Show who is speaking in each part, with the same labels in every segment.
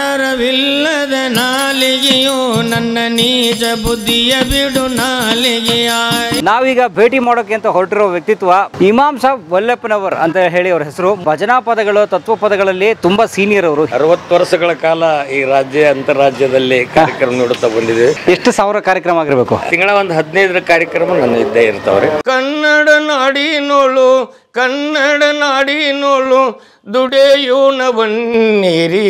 Speaker 1: ಸಾರವಿಲ್ಲದ ನಾಲಿಗೆಯೋ ನನ್ನ ನೀಚ ಬುದ್ಧಿಯ ಬಿಡು ನಾಲಿಗೆಯ.
Speaker 2: ನಾವೀಗ ಭೇಟಿ ಮಾಡೋಕೆ ಅಂತ ಹೊರಟಿರೋ ವ್ಯಕ್ತಿತ್ವ ಇಮಾಮ್ ಸಾಬ್ ವಲ್ಲಪ್ಪನವರ್ ಅಂತ ಹೇಳಿ ಅವ್ರ ಹೆಸರು. ಭಜನಾ ಪದಗಳು ತತ್ವ ಪದಗಳಲ್ಲಿ ತುಂಬಾ ಸೀನಿಯರ್ ಅವರು.
Speaker 3: 60 ವರ್ಷಗಳ ಕಾಲ ಈ ರಾಜ್ಯ ಅಂತಾರಾಜ್ಯದಲ್ಲಿ ಕಾರ್ಯಕ್ರಮ ನೀಡುತ್ತಾ ಬಂದಿದೆ.
Speaker 2: ಎಷ್ಟು ಸಾವಿರ ಕಾರ್ಯಕ್ರಮ ಆಗಿರ್ಬೇಕು?
Speaker 3: ತಿಂಗಳ ಒಂದು 15 ಕಾರ್ಯಕ್ರಮ ನನ್ನ ಇದ್ದೇ ಇರ್ತಾವ್ರಿ.
Speaker 1: ಕನ್ನಡ ನಾಡಿನೋಳು ಕನ್ನಡ ನಾಡಿನೋಳು ದುಡಿಯೋಣ ಬನ್ನಿರಿ.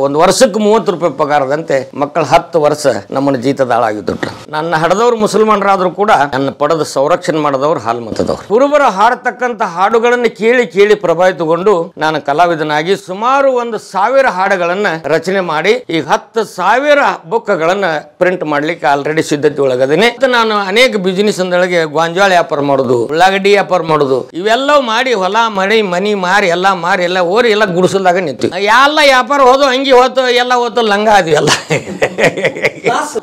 Speaker 3: ಒಂದು ವರ್ಷಕ್ಕೆ 30 ರೂಪಾಯಿ ಪಗಾರದಂತೆ ಮಕ್ಕಳು 10 ವರ್ಷ ನಮ್ಮನ್ನು ಜೀತದಾಳಾಗಿದ್ದು. ನನ್ನ ಹಡದವ್ರು ಮುಸಲ್ಮಾನರಾದ್ರೂ ಕೂಡ ನನ್ನ ಪಡೆದ ಸಂರಕ್ಷಣೆ ಮಾಡಿದವ್ರು ಹಾಲು ಮತದವ್ರು. ಕುರುಬರ ಹಾಡತಕ್ಕಂತ ಹಾಡುಗಳನ್ನು ಕೇಳಿ ಕೇಳಿ ಪ್ರಭಾವಿತಗೊಂಡು ನಾನು ಕಲಾವಿದನಾಗಿ ಸುಮಾರು 1,000 ಹಾಡುಗಳನ್ನ ರಚನೆ ಮಾಡಿ ಈಗ 10,000 ಬುಕ್ಗಳನ್ನ ಪ್ರಿಂಟ್ ಮಾಡ್ಲಿಕ್ಕೆ ಆಲ್ರೆಡಿ ಸಿದ್ಧತೆ ಒಳಗದೇನೆ. ನಾನು ಅನೇಕ ಬಿಸಿನೆಸ್ ಅಂದೊಳಗೆ ಗೋಂಜಾಳ ವ್ಯಾಪಾರ ಮಾಡೋದು, ಉಳ್ಳಾಗಡ್ಡಿ ವ್ಯಾಪಾರ ಮಾಡೋದು, ಇವೆಲ್ಲವೂ ಮಾಡಿ ಹೊಲ ಮನಿ ಮಾರಿ ಎಲ್ಲ ಓರಿ ಎಲ್ಲ ಗುಡಿಸಲ್ದಾಗ ನಿಂತು ಎಲ್ಲ ವ್ಯಾಪಾರ ಹೋದು ಹಂಗಿ ಹೋತು ಎಲ್ಲ ಹೋತು ಲಂಗ ಆದ್ವಿ ಎಲ್ಲ.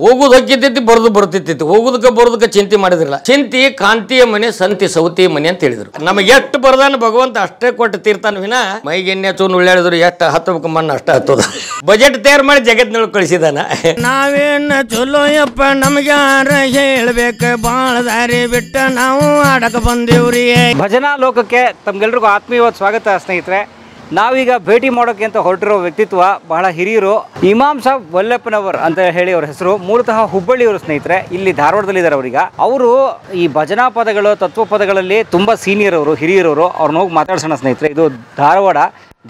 Speaker 3: ಹೋಗುದು ಹೊಕ್ಕಿತ್ತೈತಿ ಬರೋದು ಬರ್ತಿತ್ತು. ಹೋಗುದಕ್ಕೆ ಬರೋದಕ್ಕೆ ಚಿಂತೆ ಮಾಡಿದ್ರಲ್ಲ. ಚಿಂತಿ ಕಾಂತಿಯ ಮನೆ ಸಂತಿ ಸೌತಿಯ ಮನೆ ಅಂತ ಹೇಳಿದ್ರು. ನಮಗೆ ಎಷ್ಟು ಬರ್ದಾನ ಭಗವಂತ ಅಷ್ಟೇ ಕೊಟ್ಟು ತೀರ್ತಾನ ವಿನ ಮೈಗೆ ಎಣ್ಣೆ ಚೂನ್ ಉಳ್ಳಾಡಿದ್ರು ಎಷ್ಟು ಹತ್ತಬೇಕು ಮಣ್ಣು ಅಷ್ಟ ಹತ್ತದ. ಬಜೆಟ್ ತಯಾರು ಮಾಡಿ ಜಗತ್ತಿನೊಳಗೆ ಕಳಿಸಿದಾನ.
Speaker 1: ನಾವೇನ ಚಲೋ ಯಪ್ಪ ನಮ್ಗ್ಯಾರ ಹೇಳ್ಬೇಕ ಬಾಳ ದಾರಿ ಬಿಟ್ಟ ನಾವು ಆಡಕ ಬಂದೇವ್ರಿ.
Speaker 2: ಭಜನಾ ಲೋಕಕ್ಕೆ ತಮ್ಗೆಲ್ರಿಗೂ ಆತ್ಮೀಯವಾದ ಸ್ವಾಗತ ಸ್ನೇಹಿತರೆ. ನಾವೀಗ ಭೇಟಿ ಮಾಡೋಕೆ ಅಂತ ಹೊರಟಿರೋ ವ್ಯಕ್ತಿತ್ವ ಬಹಳ ಹಿರಿಯರು. ಇಮಾಮ್ ಸಾಬ್ ವಲ್ಲಪ್ಪನವರ್ ಅಂತ ಹೇಳಿ ಅವ್ರ ಹೆಸರು. ಮೂಲತಃ ಹುಬ್ಬಳ್ಳಿಯವರು ಸ್ನೇಹಿತರೆ. ಇಲ್ಲಿ ಧಾರವಾಡದಲ್ಲಿದ್ದಾರೆ ಅವರೀಗ. ಅವರು ಈ ಭಜನಾ ಪದಗಳು ತತ್ವ ಪದಗಳಲ್ಲಿ ತುಂಬ ಸೀನಿಯರ್ ಅವರು, ಹಿರಿಯರವರು. ಅವ್ರನ್ನ ಹೋಗಿ ಮಾತಾಡ್ಸೋಣ ಸ್ನೇಹಿತರೆ. ಇದು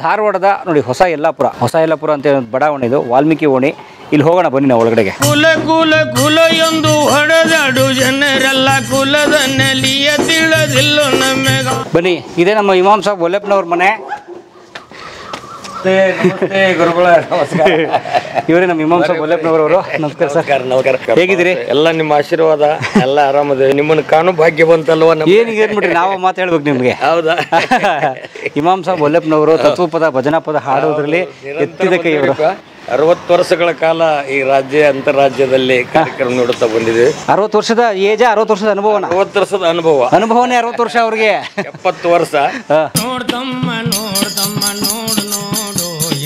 Speaker 2: ಧಾರವಾಡದ ನೋಡಿ ಹೊಸ ಯಲ್ಲಾಪುರ ಅಂತ ಬಡಾವಣೆ. ಇದು ವಾಲ್ಮೀಕಿ ಓಣಿ. ಇಲ್ಲಿ ಹೋಗೋಣ ಬನ್ನಿ ನಾವು ಒಳಗಡೆಗೆ.
Speaker 1: ಕುಲ ಎಂದು ಹೊಡೆದಾಡು ಜನರೆಲ್ಲ ಕುಲದ ನೆಲಿಯ ತಿಳಿದಿಲ್ಲ ನಮ್ಮೆಗ.
Speaker 2: ಬನ್ನಿ, ಇದೇ ನಮ್ಮ ಇಮಾಮ್ ಸಾಬ್ ವಲ್ಲಪ್ಪನವ್ರ ಮನೆ.
Speaker 3: ಗುರುಗಳ ನಮಸ್ಕಾರ.
Speaker 2: ಇವರೇ ನಮ್ಮ ಇಮಾಮ್ ಸಾಬ್ ವಲ್ಲಪ್ಪನವರು. ನಮಸ್ಕಾರ ಸರ್.
Speaker 3: ನಮಸ್ಕಾರ.
Speaker 2: ಹೇಗಿದ್ದೀರಿ?
Speaker 3: ಎಲ್ಲ ನಿಮ್ಮ ಆಶೀರ್ವಾದ, ಎಲ್ಲ ಆರಾಮದ. ನಿಮ್ಮನ್ನು ಕಾಣು ಭಾಗ್ಯ ಬಂತಲ್ವ?
Speaker 2: ಏನಿಗೆ ಏನ್ಬಿಟ್ರಿ, ನಾವು ಮಾತು ಹೇಳ್ಬೇಕು ನಿಮ್ಗೆ.
Speaker 3: ಹೌದಾ?
Speaker 2: ಇಮಾಮ್ ಸಾಬ್ ವಲ್ಲಪ್ಪನವರು ತತ್ವಪದ ಭಜನಾ ಪದ ಹಾಡೋದ್ರಲ್ಲಿ ಎತ್ತಿದ ಕೈ ಇವರು.
Speaker 3: 60 ವರ್ಷಗಳ ಕಾಲ ಈ ರಾಜ್ಯ ಅಂತಾರಾಜ್ಯದಲ್ಲಿ ಕಾರ್ಯಕ್ರಮ ನೀಡುತ್ತಾ ಬಂದಿದೆ.
Speaker 2: 60 ವರ್ಷದ ಏಜ, 60 ವರ್ಷದ ಅನುಭವನ?
Speaker 3: 60 ವರ್ಷದ ಅನುಭವನೇ
Speaker 2: 60 ವರ್ಷ ಅವ್ರಿಗೆ.
Speaker 3: 70 ವರ್ಷ.
Speaker 1: ನೋಡ್ತಮ್ಮ ನೋಡು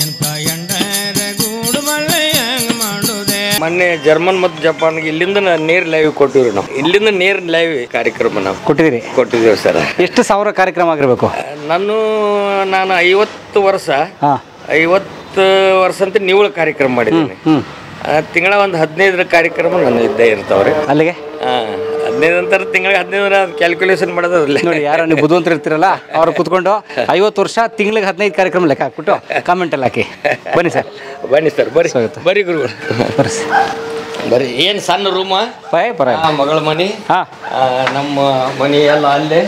Speaker 1: ಎಂತ ಎಂಡರ ಗೂಡು ಮಳೆ ಹೆಂಗ್ ಮಾಡುದೆ.
Speaker 3: ಮೊನ್ನೆ ಜರ್ಮನ್ ಮತ್ತು ಜಪಾನ್ಗೆ ಇಲ್ಲಿಂದ ನೇರ್ ಲೈವ್ ಕೊಟ್ಟಿವ್ರಿ. ನಾವು ಇಲ್ಲಿಂದ ನೇರ್ ಲೈವ್ ಕಾರ್ಯಕ್ರಮ ನಾವು ಕೊಟ್ಟಿದ್ದೀವಿ ಸರ್.
Speaker 2: ಎಷ್ಟು ಸಾವಿರ ಕಾರ್ಯಕ್ರಮ ಆಗಿರ್ಬೇಕು?
Speaker 3: ನಾನು 50 ವರ್ಷ 50 ವರ್ಷ ಅಂತ ನೀವು ಕಾರ್ಯಕ್ರಮ ಮಾಡಿದ್ದೀನಿ. ತಿಂಗಳ ಒಂದು 15 ಕಾರ್ಯಕ್ರಮ ನನ್ನ ಇದ್ದೇ ಇರ್ತಾವ್ರಿ.
Speaker 2: ಅಲ್ಲಿಗೆ
Speaker 3: 15 ನಂತರ ತಿಂಗಳಿಗೆ 15 ಕ್ಯಾಲ್ಕುಲೇಷನ್ ಮಾಡೋದ್ರಲ್ಲಿ
Speaker 2: ನೋಡಿ. ಯಾರೋ ನೀವು ಬುದ್ಧಿವಂತರು ಇರ್ತೀರಲ್ಲ, ಅವ್ರು ಕುತ್ಕೊಂಡು 50 ವರ್ಷ ತಿಂಗಳಿಗೆ 15 ಕಾರ್ಯಕ್ರಮ ಲೆಕ್ಕ ಹಾಕ್ಬಿಟ್ಟು ಕಾಮೆಂಟ್ ಎಲ್ಲ ಹಾಕಿ. ಬನ್ನಿ ಸರ್. ಬರ್ರಿ ಗುರುಗಳು ಬರ್ರಿ. ಏನ್ ಸಣ್ಣ ರೂಮ ಮಗಳ ಮನಿ, ನಮ್ಮ ಮನಿ ಎಲ್ಲ ಅಲ್ಲೇ.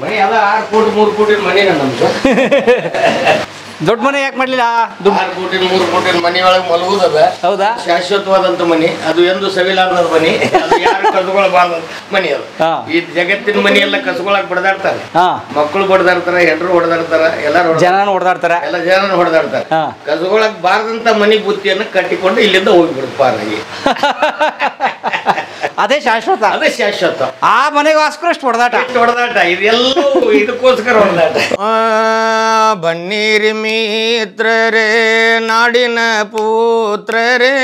Speaker 2: ಮನಿ ಎಲ್ಲ 6 ಕೋಟಿ 3 ಕೋಟಿ ಮನಿ ನಮ್ದು. ದೊಡ್ಡ ಮನೆ ಯಾಕೆ ಮಾಡ್ಲಿಲ್ಲ?
Speaker 3: 6 ಕೋಟಿ 3 ಕೋಟಿ ಮನಿ ಒಳಗೆ ಮಲಗುದದ. ಹೌದಾ? ಶಾಶ್ವತವಾದಂತ ಮನಿ ಅದು. ಎಂದು ಸವಿಲಾರದ ಮನಿ ಅದು. ಯಾರು ಕಸ್ಕೊಳ್ಬಾರ್ದ ಮನಿ ಅದು. ಈ ಜಗತ್ತಿನ ಮನಿ ಎಲ್ಲ ಕಸ್ಕೊಳಕ್ ಬಡದಾಡ್ತಾರೆ. ಮಕ್ಕಳು ಬಡದಾಡ್ತಾರ, ಹೆಂಡ್ರು ಹೊಡೆದಾಡ್ತಾರ, ಎಲ್ಲಾರು
Speaker 2: ಜನನು ಹೊಡೆದಾಡ್ತಾರ,
Speaker 3: ಎಲ್ಲ ಜನನು ಹೊಡೆದಾಡ್ತಾರ. ಕಸ್ಕೊಳಕ್ ಬಾರ್ದಂತ ಮನಿ ಬುತ್ತಿಯನ್ನು ಕಟ್ಟಿಕೊಂಡು ಇಲ್ಲಿಂದ ಹೋಗ್ಬಿಡುದು ಪಾರಾಗಿ.
Speaker 2: ಅದೇ ಶಾಶ್ವತ.
Speaker 3: ಆ
Speaker 2: ಮನೆಗೆ ವಾಸ್ಕರಷ್ಟು ಹೊಡೆದಾಟ.
Speaker 3: ಇದೆಲ್ಲ ಇದಕ್ಕೋಸ್ಕರ ಹೊಡೆದಾಟ.
Speaker 1: ಬನ್ನೀರಿ ಮಿತ್ರರೇ ನಾಡಿನ ಪುತ್ರರೇ,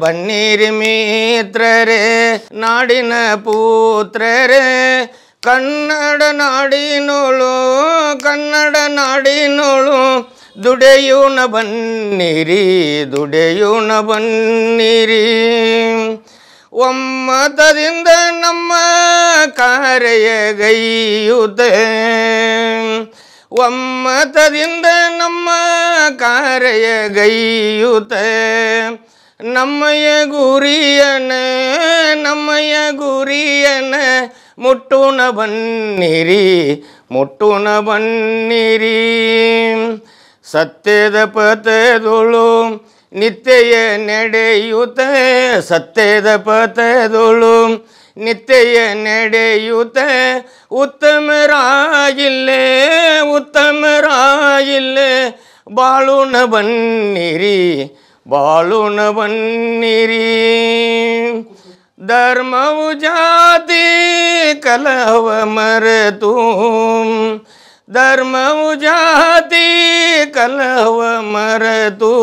Speaker 1: ಬನ್ನೀರಿ ಮಿತ್ರರೇ ನಾಡಿನ ಪುತ್ರರೇ, ಕನ್ನಡ ನಾಡಿನೋಳು ದುಡಿಯೋಣ ಬನ್ನಿರಿ. ಒಮ್ಮತದಿಂದ ನಮ್ಮ ಕಾರ್ಯಗೈಯುತ್ತೆ, ಒಮ್ಮತದಿಂದ ನಮ್ಮ ಕಾರ್ಯಗೈಯುತ್ತೆ. ನಮ್ಮಯ ಗುರಿಯನ ಮುಟ್ಟುಣ ಬನ್ನಿರಿ. ಸತ್ಯದ ಪಥದೊಳು ನಿತ್ಯ ನಡೆಯುತ್ತೆ, ಸತ್ಯದ ಪಥದೊಳು ನಿತ್ಯ ನಡೆಯುತ್ತೆ. ಉತ್ತಮರಾಗಿಲ್ಲೇ ಬಾಳುಣ ಬನ್ನಿರಿ. ಧರ್ಮವು ಜಾತಿ ಕಲಹವ ಮರೆತು, ಧರ್ಮವು ಜಾತಿ ಕಲಹವ ಮರೆತು,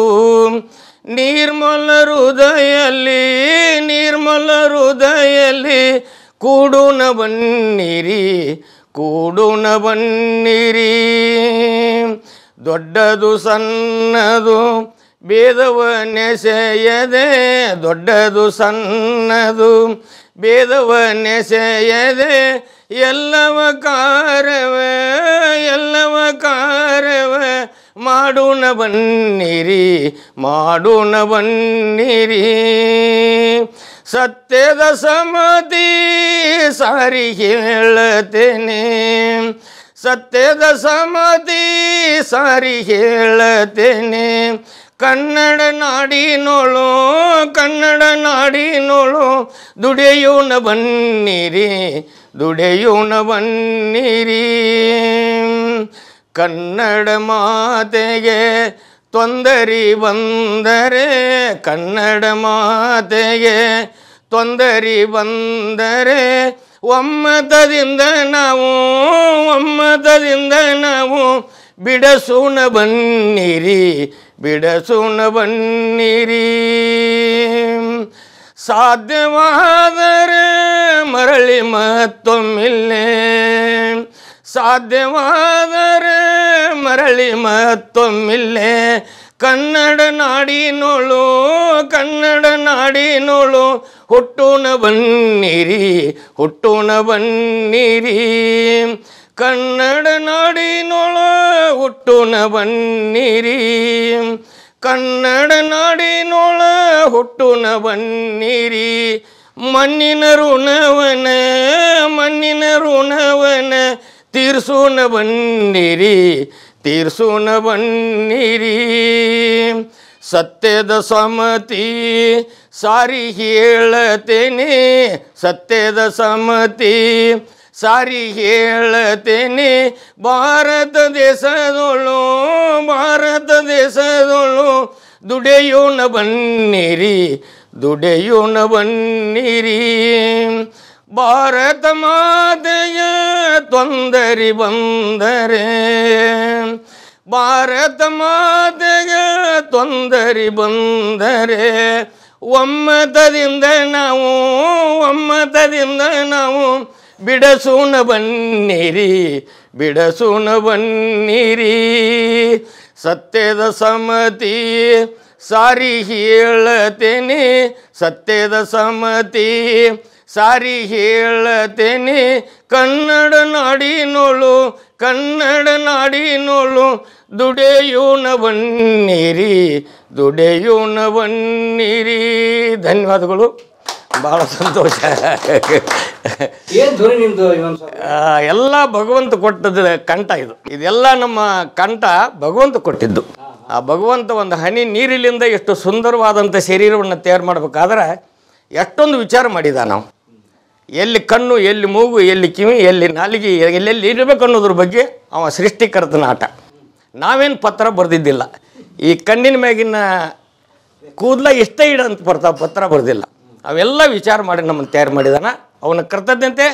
Speaker 3: ನಿರ್ಮಲ ಹೃದಯಲ್ಲಿ ನಿರ್ಮಲ ಹೃದಯಲ್ಲಿ ಕೂಡುನ ಬನ್ನಿರಿ ಕೂಡುನ ಬನ್ನಿರಿ. ದೊಡ್ಡದು ಸಣ್ಣದು ಭೇದವನ್ನೆಸೆಯದೆ ದೊಡ್ಡದು ಸಣ್ಣದು ಭೇದವನ್ನೆಸೆಯದೆ ಎಲ್ಲವ ಕಾರ್ಯವೇ ಮಾಡೋಣ ಬನ್ನಿರಿ ಮಾಡೋಣ ಬನ್ನಿರಿ. ಸತ್ಯದ ಸಮತಿ ಸಾರಿ ಹೇಳತೇನೆ ಸತ್ಯದ ಸಮತಿ ಸಾರಿ ಹೇಳತೇನೆ. ಕನ್ನಡ ನಾಡಿನೋಳು ದುಡಿಯೋಣ ಬನ್ನಿರಿ ದುಡಿಯೋಣ ಬನ್ನಿರಿ. ಕನ್ನಡ ಮಾತೆಗೆ ತೊಂದರೆ ಬಂದರೆ ಕನ್ನಡ ಮಾತೆಗೆ ತೊಂದರೆ ಬಂದರೆ ಒಮ್ಮತದಿಂದ ನಾವು ಬಿಡಸೋಣ ಬನ್ನಿರಿ ಬಿಡಸೋಣ ಬನ್ನಿರಿ. ಸಾಧ್ಯವಾದರೆ ಮರಳಿ ಮತ್ತೊಮ್ಮಿಲ್ಲೇ ಸಾಧ್ಯವಾದರೆ ಮರಳಿ ಮತ್ತೊಮ್ಮಿಲ್ಲೇ. ಕನ್ನಡ ನಾಡಿನೋಳು ಹುಟ್ಟೋಣ ಬನ್ನಿರಿ ಹುಟ್ಟೋಣ ಬನ್ನಿರಿ. ಕನ್ನಡ ನಾಡಿನೋಳು ಹುಟ್ಟೋಣ ಬನ್ನಿರಿ ಕನ್ನಡ ನಾಡಿನೋಳು ಹುಟ್ಟೋಣ ಬನ್ನಿರಿ. ಮಣ್ಣಿನ ಋಣವನ ತೀರ್ಸೋಣ ಬನ್ನಿರಿ ತೀರ್ಸೋಣ ಬನ್ನಿರಿ. ಸತ್ಯದ ಸಮತಿ ಸಾರಿ ಹೇಳತೇನೆ ಸತ್ಯದ ಸಮತಿ ಸಾರಿ ಹೇಳತೇನೆ. ಭಾರತ ದೇಶದೋಳು ದುಡಿಯೋಣ ಬನ್ನಿರಿ ದುಡಿಯೋಣ ಬನ್ನಿರಿ. ಭಾರತ ಮಾತೆಯ ತೊಂದರೆ ಬಂದರೆ ಭಾರತ ಮಾತೆಗೆ ತೊಂದರೆ ಬಂದರೆ ಒಮ್ಮತದಿಂದ ನಾವು ಬಿಡಸೋಣ ಬನ್ನಿರಿ ಬಿಡಸೋಣ ಬನ್ನಿರಿ. ಸತ್ಯದ ಸಮತಿ ಸಾರಿ ಹೇಳತೇನೆ ಸತ್ಯದ ಸಮತಿ ಸಾರಿ ಹೇಳತೇನೆ. ಕನ್ನಡ ನಾಡಿನೋಳು ದುಡಿಯೋಣ ಬನ್ನಿರಿ ದುಡಿಯೋಣ ಬನ್ನಿರಿ. ಧನ್ಯವಾದಗಳು. ಭಾಳ ಸಂತೋಷ. ಎಲ್ಲ ಭಗವಂತ ಕೊಟ್ಟದ ಕಂಠ ಇದೆಲ್ಲ ನಮ್ಮ ಕಂಠ ಭಗವಂತ ಕೊಟ್ಟಿದ್ದು. ಆ ಭಗವಂತ ಒಂದು ಹನಿ ನೀರಿಲಿಂದ ಎಷ್ಟು ಸುಂದರವಾದಂಥ ಶರೀರವನ್ನು ತಯಾರು ಮಾಡಬೇಕಾದ್ರೆ ಎಷ್ಟೊಂದು ವಿಚಾರ ಮಾಡಿದ. ನಾವು ಎಲ್ಲಿ ಕಣ್ಣು ಎಲ್ಲಿ ಮೂಗು ಎಲ್ಲಿ ಕಿವಿ ಎಲ್ಲಿ ನಾಲಿಗೆ ಎಲ್ಲೆಲ್ಲಿ ಇರಬೇಕು ಅನ್ನೋದ್ರ ಬಗ್ಗೆ ಅವ ಸೃಷ್ಟಿಕರ್ತನ ಆಟ. ನಾವೇನು ಪತ್ರ ಬರೆದಿದ್ದಿಲ್ಲ. ಈ ಕಣ್ಣಿನ ಮ್ಯಾಗಿನ ಕೂದಲ ಎಷ್ಟೇ ಇಡಂತ ಬರ್ತಾವೆ, ಪತ್ರ ಬರೆದಿಲ್ಲ. ಅವೆಲ್ಲ ವಿಚಾರ ಮಾಡಿ ನಮ್ಮನ್ನು ತಯಾರು ಮಾಡಿದಾನ. ಅವನ ಕರ್ತಜ್ಞತೆ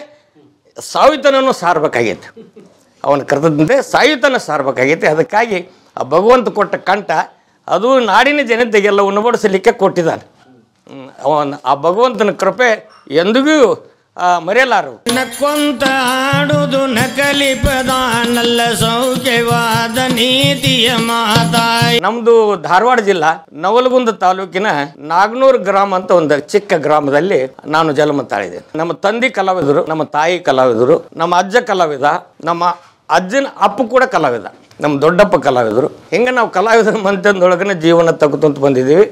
Speaker 3: ಸಾವಿತನೂ ಸಾರಬೇಕಾಗೈತೆ. ಅವನ ಕರ್ತಜ್ಞತೆ ಸಾವಿತನ ಸಾರಬೇಕಾಗೈತೆ. ಅದಕ್ಕಾಗಿ ಆ ಭಗವಂತ ಕೊಟ್ಟ ಕಂಠ ಅದು ನಾಡಿನ ಜನತೆಗೆಲ್ಲ ಉಣಬಡಿಸಲಿಕ್ಕೆ ಕೊಟ್ಟಿದ್ದಾನೆ. ಆ ಭಗವಂತನ ಕೃಪೆ ಎಂದಿಗೂ ಮರೆಯಲಾರು.
Speaker 1: ನಕ್ಕೊಂತ ಆಡುದು ನಕಲಿ ಪದ ನಲ್ಲ ಸೌಖ್ಯವಾದ ನೀತಿಯ ಮಾತಾಯಿ.
Speaker 3: ನಮ್ದು ಧಾರವಾಡ ಜಿಲ್ಲಾ ನವಲಗುಂದ ತಾಲೂಕಿನ ನಾಗನೂರು ಗ್ರಾಮ ಅಂತ ಒಂದು ಚಿಕ್ಕ ಗ್ರಾಮದಲ್ಲಿ ನಾನು ಜನ್ಮ ತಾಳಿದೆ. ನಮ್ಮ ತಂದೆ ಕಲಾವಿದರು, ನಮ್ಮ ತಾಯಿ ಕಲಾವಿದರು, ನಮ್ಮ ಅಜ್ಜ ಕಲಾವಿದ, ನಮ್ಮ ಅಜ್ಜನ ಅಪ್ಪ ಕೂಡ ಕಲಾವಿದ, ನಮ್ಮ ದೊಡ್ಡಪ್ಪ ಕಲಾವಿದರು. ಹಿಂಗೆ ನಾವು ಕಲಾವಿದರ ಮಂತ್ಯದೊಳಗನೆ ಜೀವನ ತಗುತ್ತಂತ ಬಂದಿದ್ದೀವಿ.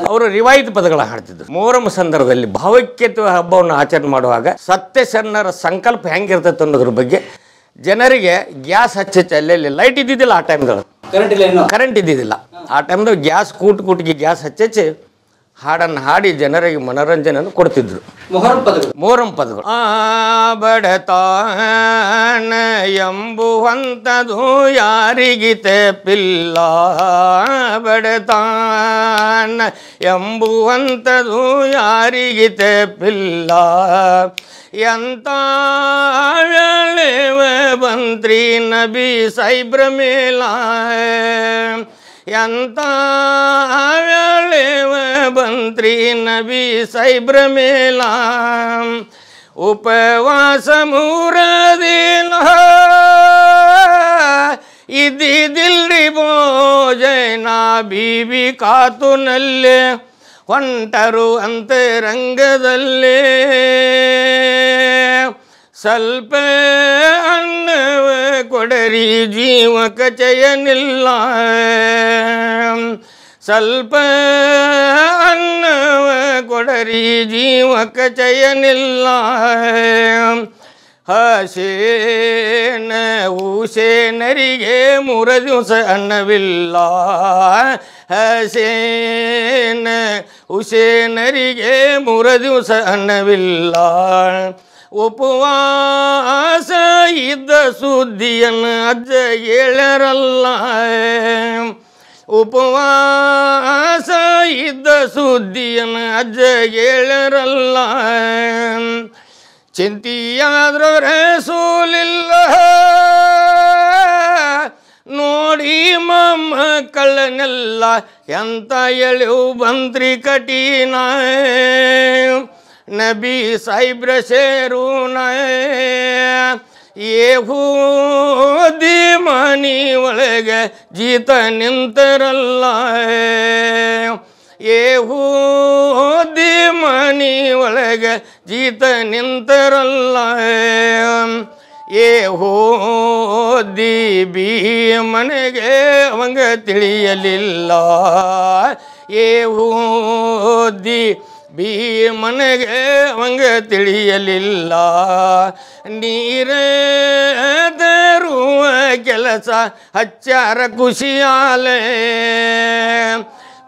Speaker 3: ಅವರು ರಿವಾಯಿತಿ ಪದಗಳ ಹಾಡ್ತಿದ್ರು. ಮೊಹರಂ ಸಂದರ್ಭದಲ್ಲಿ ಭಾವೈಕ್ಯತೆ ಹಬ್ಬವನ್ನು ಆಚರಣೆ ಮಾಡುವಾಗ ಸತ್ಯಶರಣರ ಸಂಕಲ್ಪ ಹೆಂಗಿರ್ತೈತೆ ಅನ್ನೋದ್ರ ಬಗ್ಗೆ ಜನರಿಗೆ ಗ್ಯಾಸ್ ಹಚ್ಚಿ ಅಲ್ಲೆಲ್ಲಿ ಲೈಟ್ ಇದ್ದಿದ್ದಿಲ್ಲ. ಆ ಟೈಮ್ದೊಳಗೆ ಕರೆಂಟ್ ಇದ್ದಿದ್ದಿಲ್ಲ. ಆ ಟೈಮ್ದಾಗ ಗ್ಯಾಸ್ ಕೂಟಿಗೆ ಗ್ಯಾಸ್ ಹಚ್ಚಿ ಹಾಡನ್ನು ಹಾಡಿ ಜನರಿಗೆ ಮನೋರಂಜನೆಯನ್ನು ಕೊಡ್ತಿದ್ರು. ಮೊಹರಂ ಪದಗಳು. ಬಡತಾನ ಎಂಬುವಂಥದು ಯಾರಿಗೆ ತೆಪ್ಪಿಲ್ಲ, ಬಡತಾನ ಎಂಬುವಂಥದು ಯಾರಿಗೆ ತೆಪ್ಪಿಲ್ಲ. ಎಂತ ವೇಳೆವ ಬಂತ್ರಿ ನಬಿ ಸೈಬ್ರ ಮೇಲ, ಎಂತ ಬಂತ್ರಿ ನಬಿ ಸಾಯಿಬ್ರ ಮೇಲ ಉಪವಾಸ 3 ದಿನ ಇದ್ದಿದ್ದಿಲ್ರಿ ಭೋಜನ ಬೀಬಿ ಕಾತುನಲ್ಲೇ ಹೊಂಟರು ಅಂತರಂಗದಲ್ಲೇ ಸ್ವಲ್ಪ ಅನ್ನವ ಕೊಡರಿ ಜೀವಕ ಚಯನಿಲ್ಲ ಸ್ವಲ್ಪ ಅನ್ನವ ಕೊಡರಿ ಜೀವಕ ಚಯನಿಲ್ಲ ಹಸೇನ ಹುಸೇನರಿಗೆ 3 ದಿವಸ ಅನ್ನವಿಲ್ಲ ಹಸೇನ ಹುಸೇನರಿಗೆ 3 ದಿವಸ ಅನ್ನವಿಲ್ಲ ಉಪವಾಸ ಇದ್ದ ಸುದ್ದಿಯನ್ನು ಅಜ್ಜ ಹೇಳರಲ್ಲ ಉಪವಾಸ ಇದ್ದ ಸುದ್ದಿಯನ್ನು ಅಜ್ಜ ಹೇಳರಲ್ಲ ಚಿಂತಿಯಾದ್ರ ರಸೂಲಿಲ್ಲ ನೋಡಿ ಮೊಮ್ಮಕ್ಕಳನ್ನೆಲ್ಲ ಎಂತ ಎಳೆವು ಬಂತ್ರಿ ಕಠಿಣ ನಬಿ ಸಾಯಿಬ್ರ ಸೇರುನ ಯೆಹೂದಿ ಮನಿ ಒಳಗೆ ಜೀತ ನಿಂತರಲ್ಲ ಯೆಹೂದಿ ಮನಿ ಒಳಗೆ ಜೀತ ನಿಂತರಲ್ಲ ಯೆಹೂದಿ ಭೀಮನಿಗೆ ಅವಂಗ ತಿಳಿಯಲಿಲ್ಲ ಯೆಹೂದಿ ಭೀಮನಿಗೆ ಅವಂಗ ತಿಳಿಯಲಿಲ್ಲ ನೀರ ತರುವ ಕೆಲಸ ಹಚ್ಚಾರ ಖುಷಿಯಾಲೆ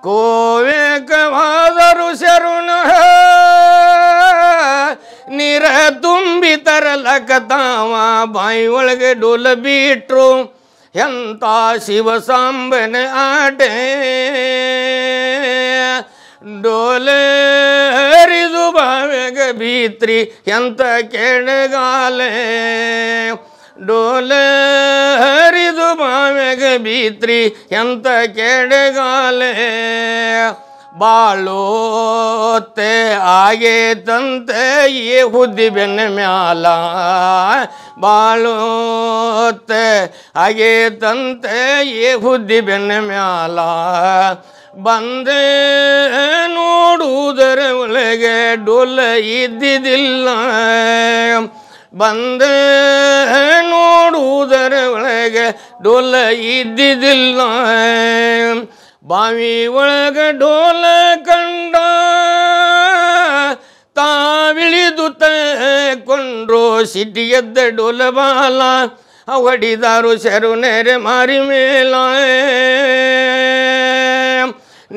Speaker 3: ಕೋವೇಕವಾದರು ಶರುಣ ನೀರ ತುಂಬಿ ತರಲಕತಾವ ಬಾಯಿ ಒಳಗೆ ಡೋಲ ಬಿಟ್ರು ಎಂತ ಶಿವಸಾಂಬನ ಆಟೆ ಡೋಲೆ ಹರಿದು ಬಾವೆಗ ಭೀತ್ರಿ ಎಂತ ಕೆಣಗಾಲೆ ಡೋಲೆ ಹರಿದು ಬಾವೆಗ ಭೀತ್ರಿ ಎಂತ ಕೆಣಗಾಲೆ ಬಾಳೋತೆ ಆಗೇತಂತೆ ಯೆಹೂದಿ ಬೆನ್ನ ಮ್ಯಾಲ ಬಾಳೋತೆ ಆಗೇತಂತೆ ಯೆಹೂದಿ ಬೆನ್ನ ಮ್ಯಾಲ ಬಂದೆ ನೋಡುವುದರ ಒಳಗೆ ಡೋಲ ಇದ್ದಿದ್ದಿಲ್ಲ ಬಂದೆ ನೋಡುವುದರ ಒಳಗೆ ಡೋಲ ಇದ್ದಿದ್ದಿಲ್ಲ ಬಾವಿ ಒಳಗ ಡೋಲ ಕಂಡ ತಾವಿಳಿದು ತಕೊಂಡ್ರು ಸಿಟಿಯದ್ದ ಡೋಲ ಬಾಲ ಹೊಡಿದಾರು ಶರುನೆರೆ ಮಾರಿ ಮೇಲ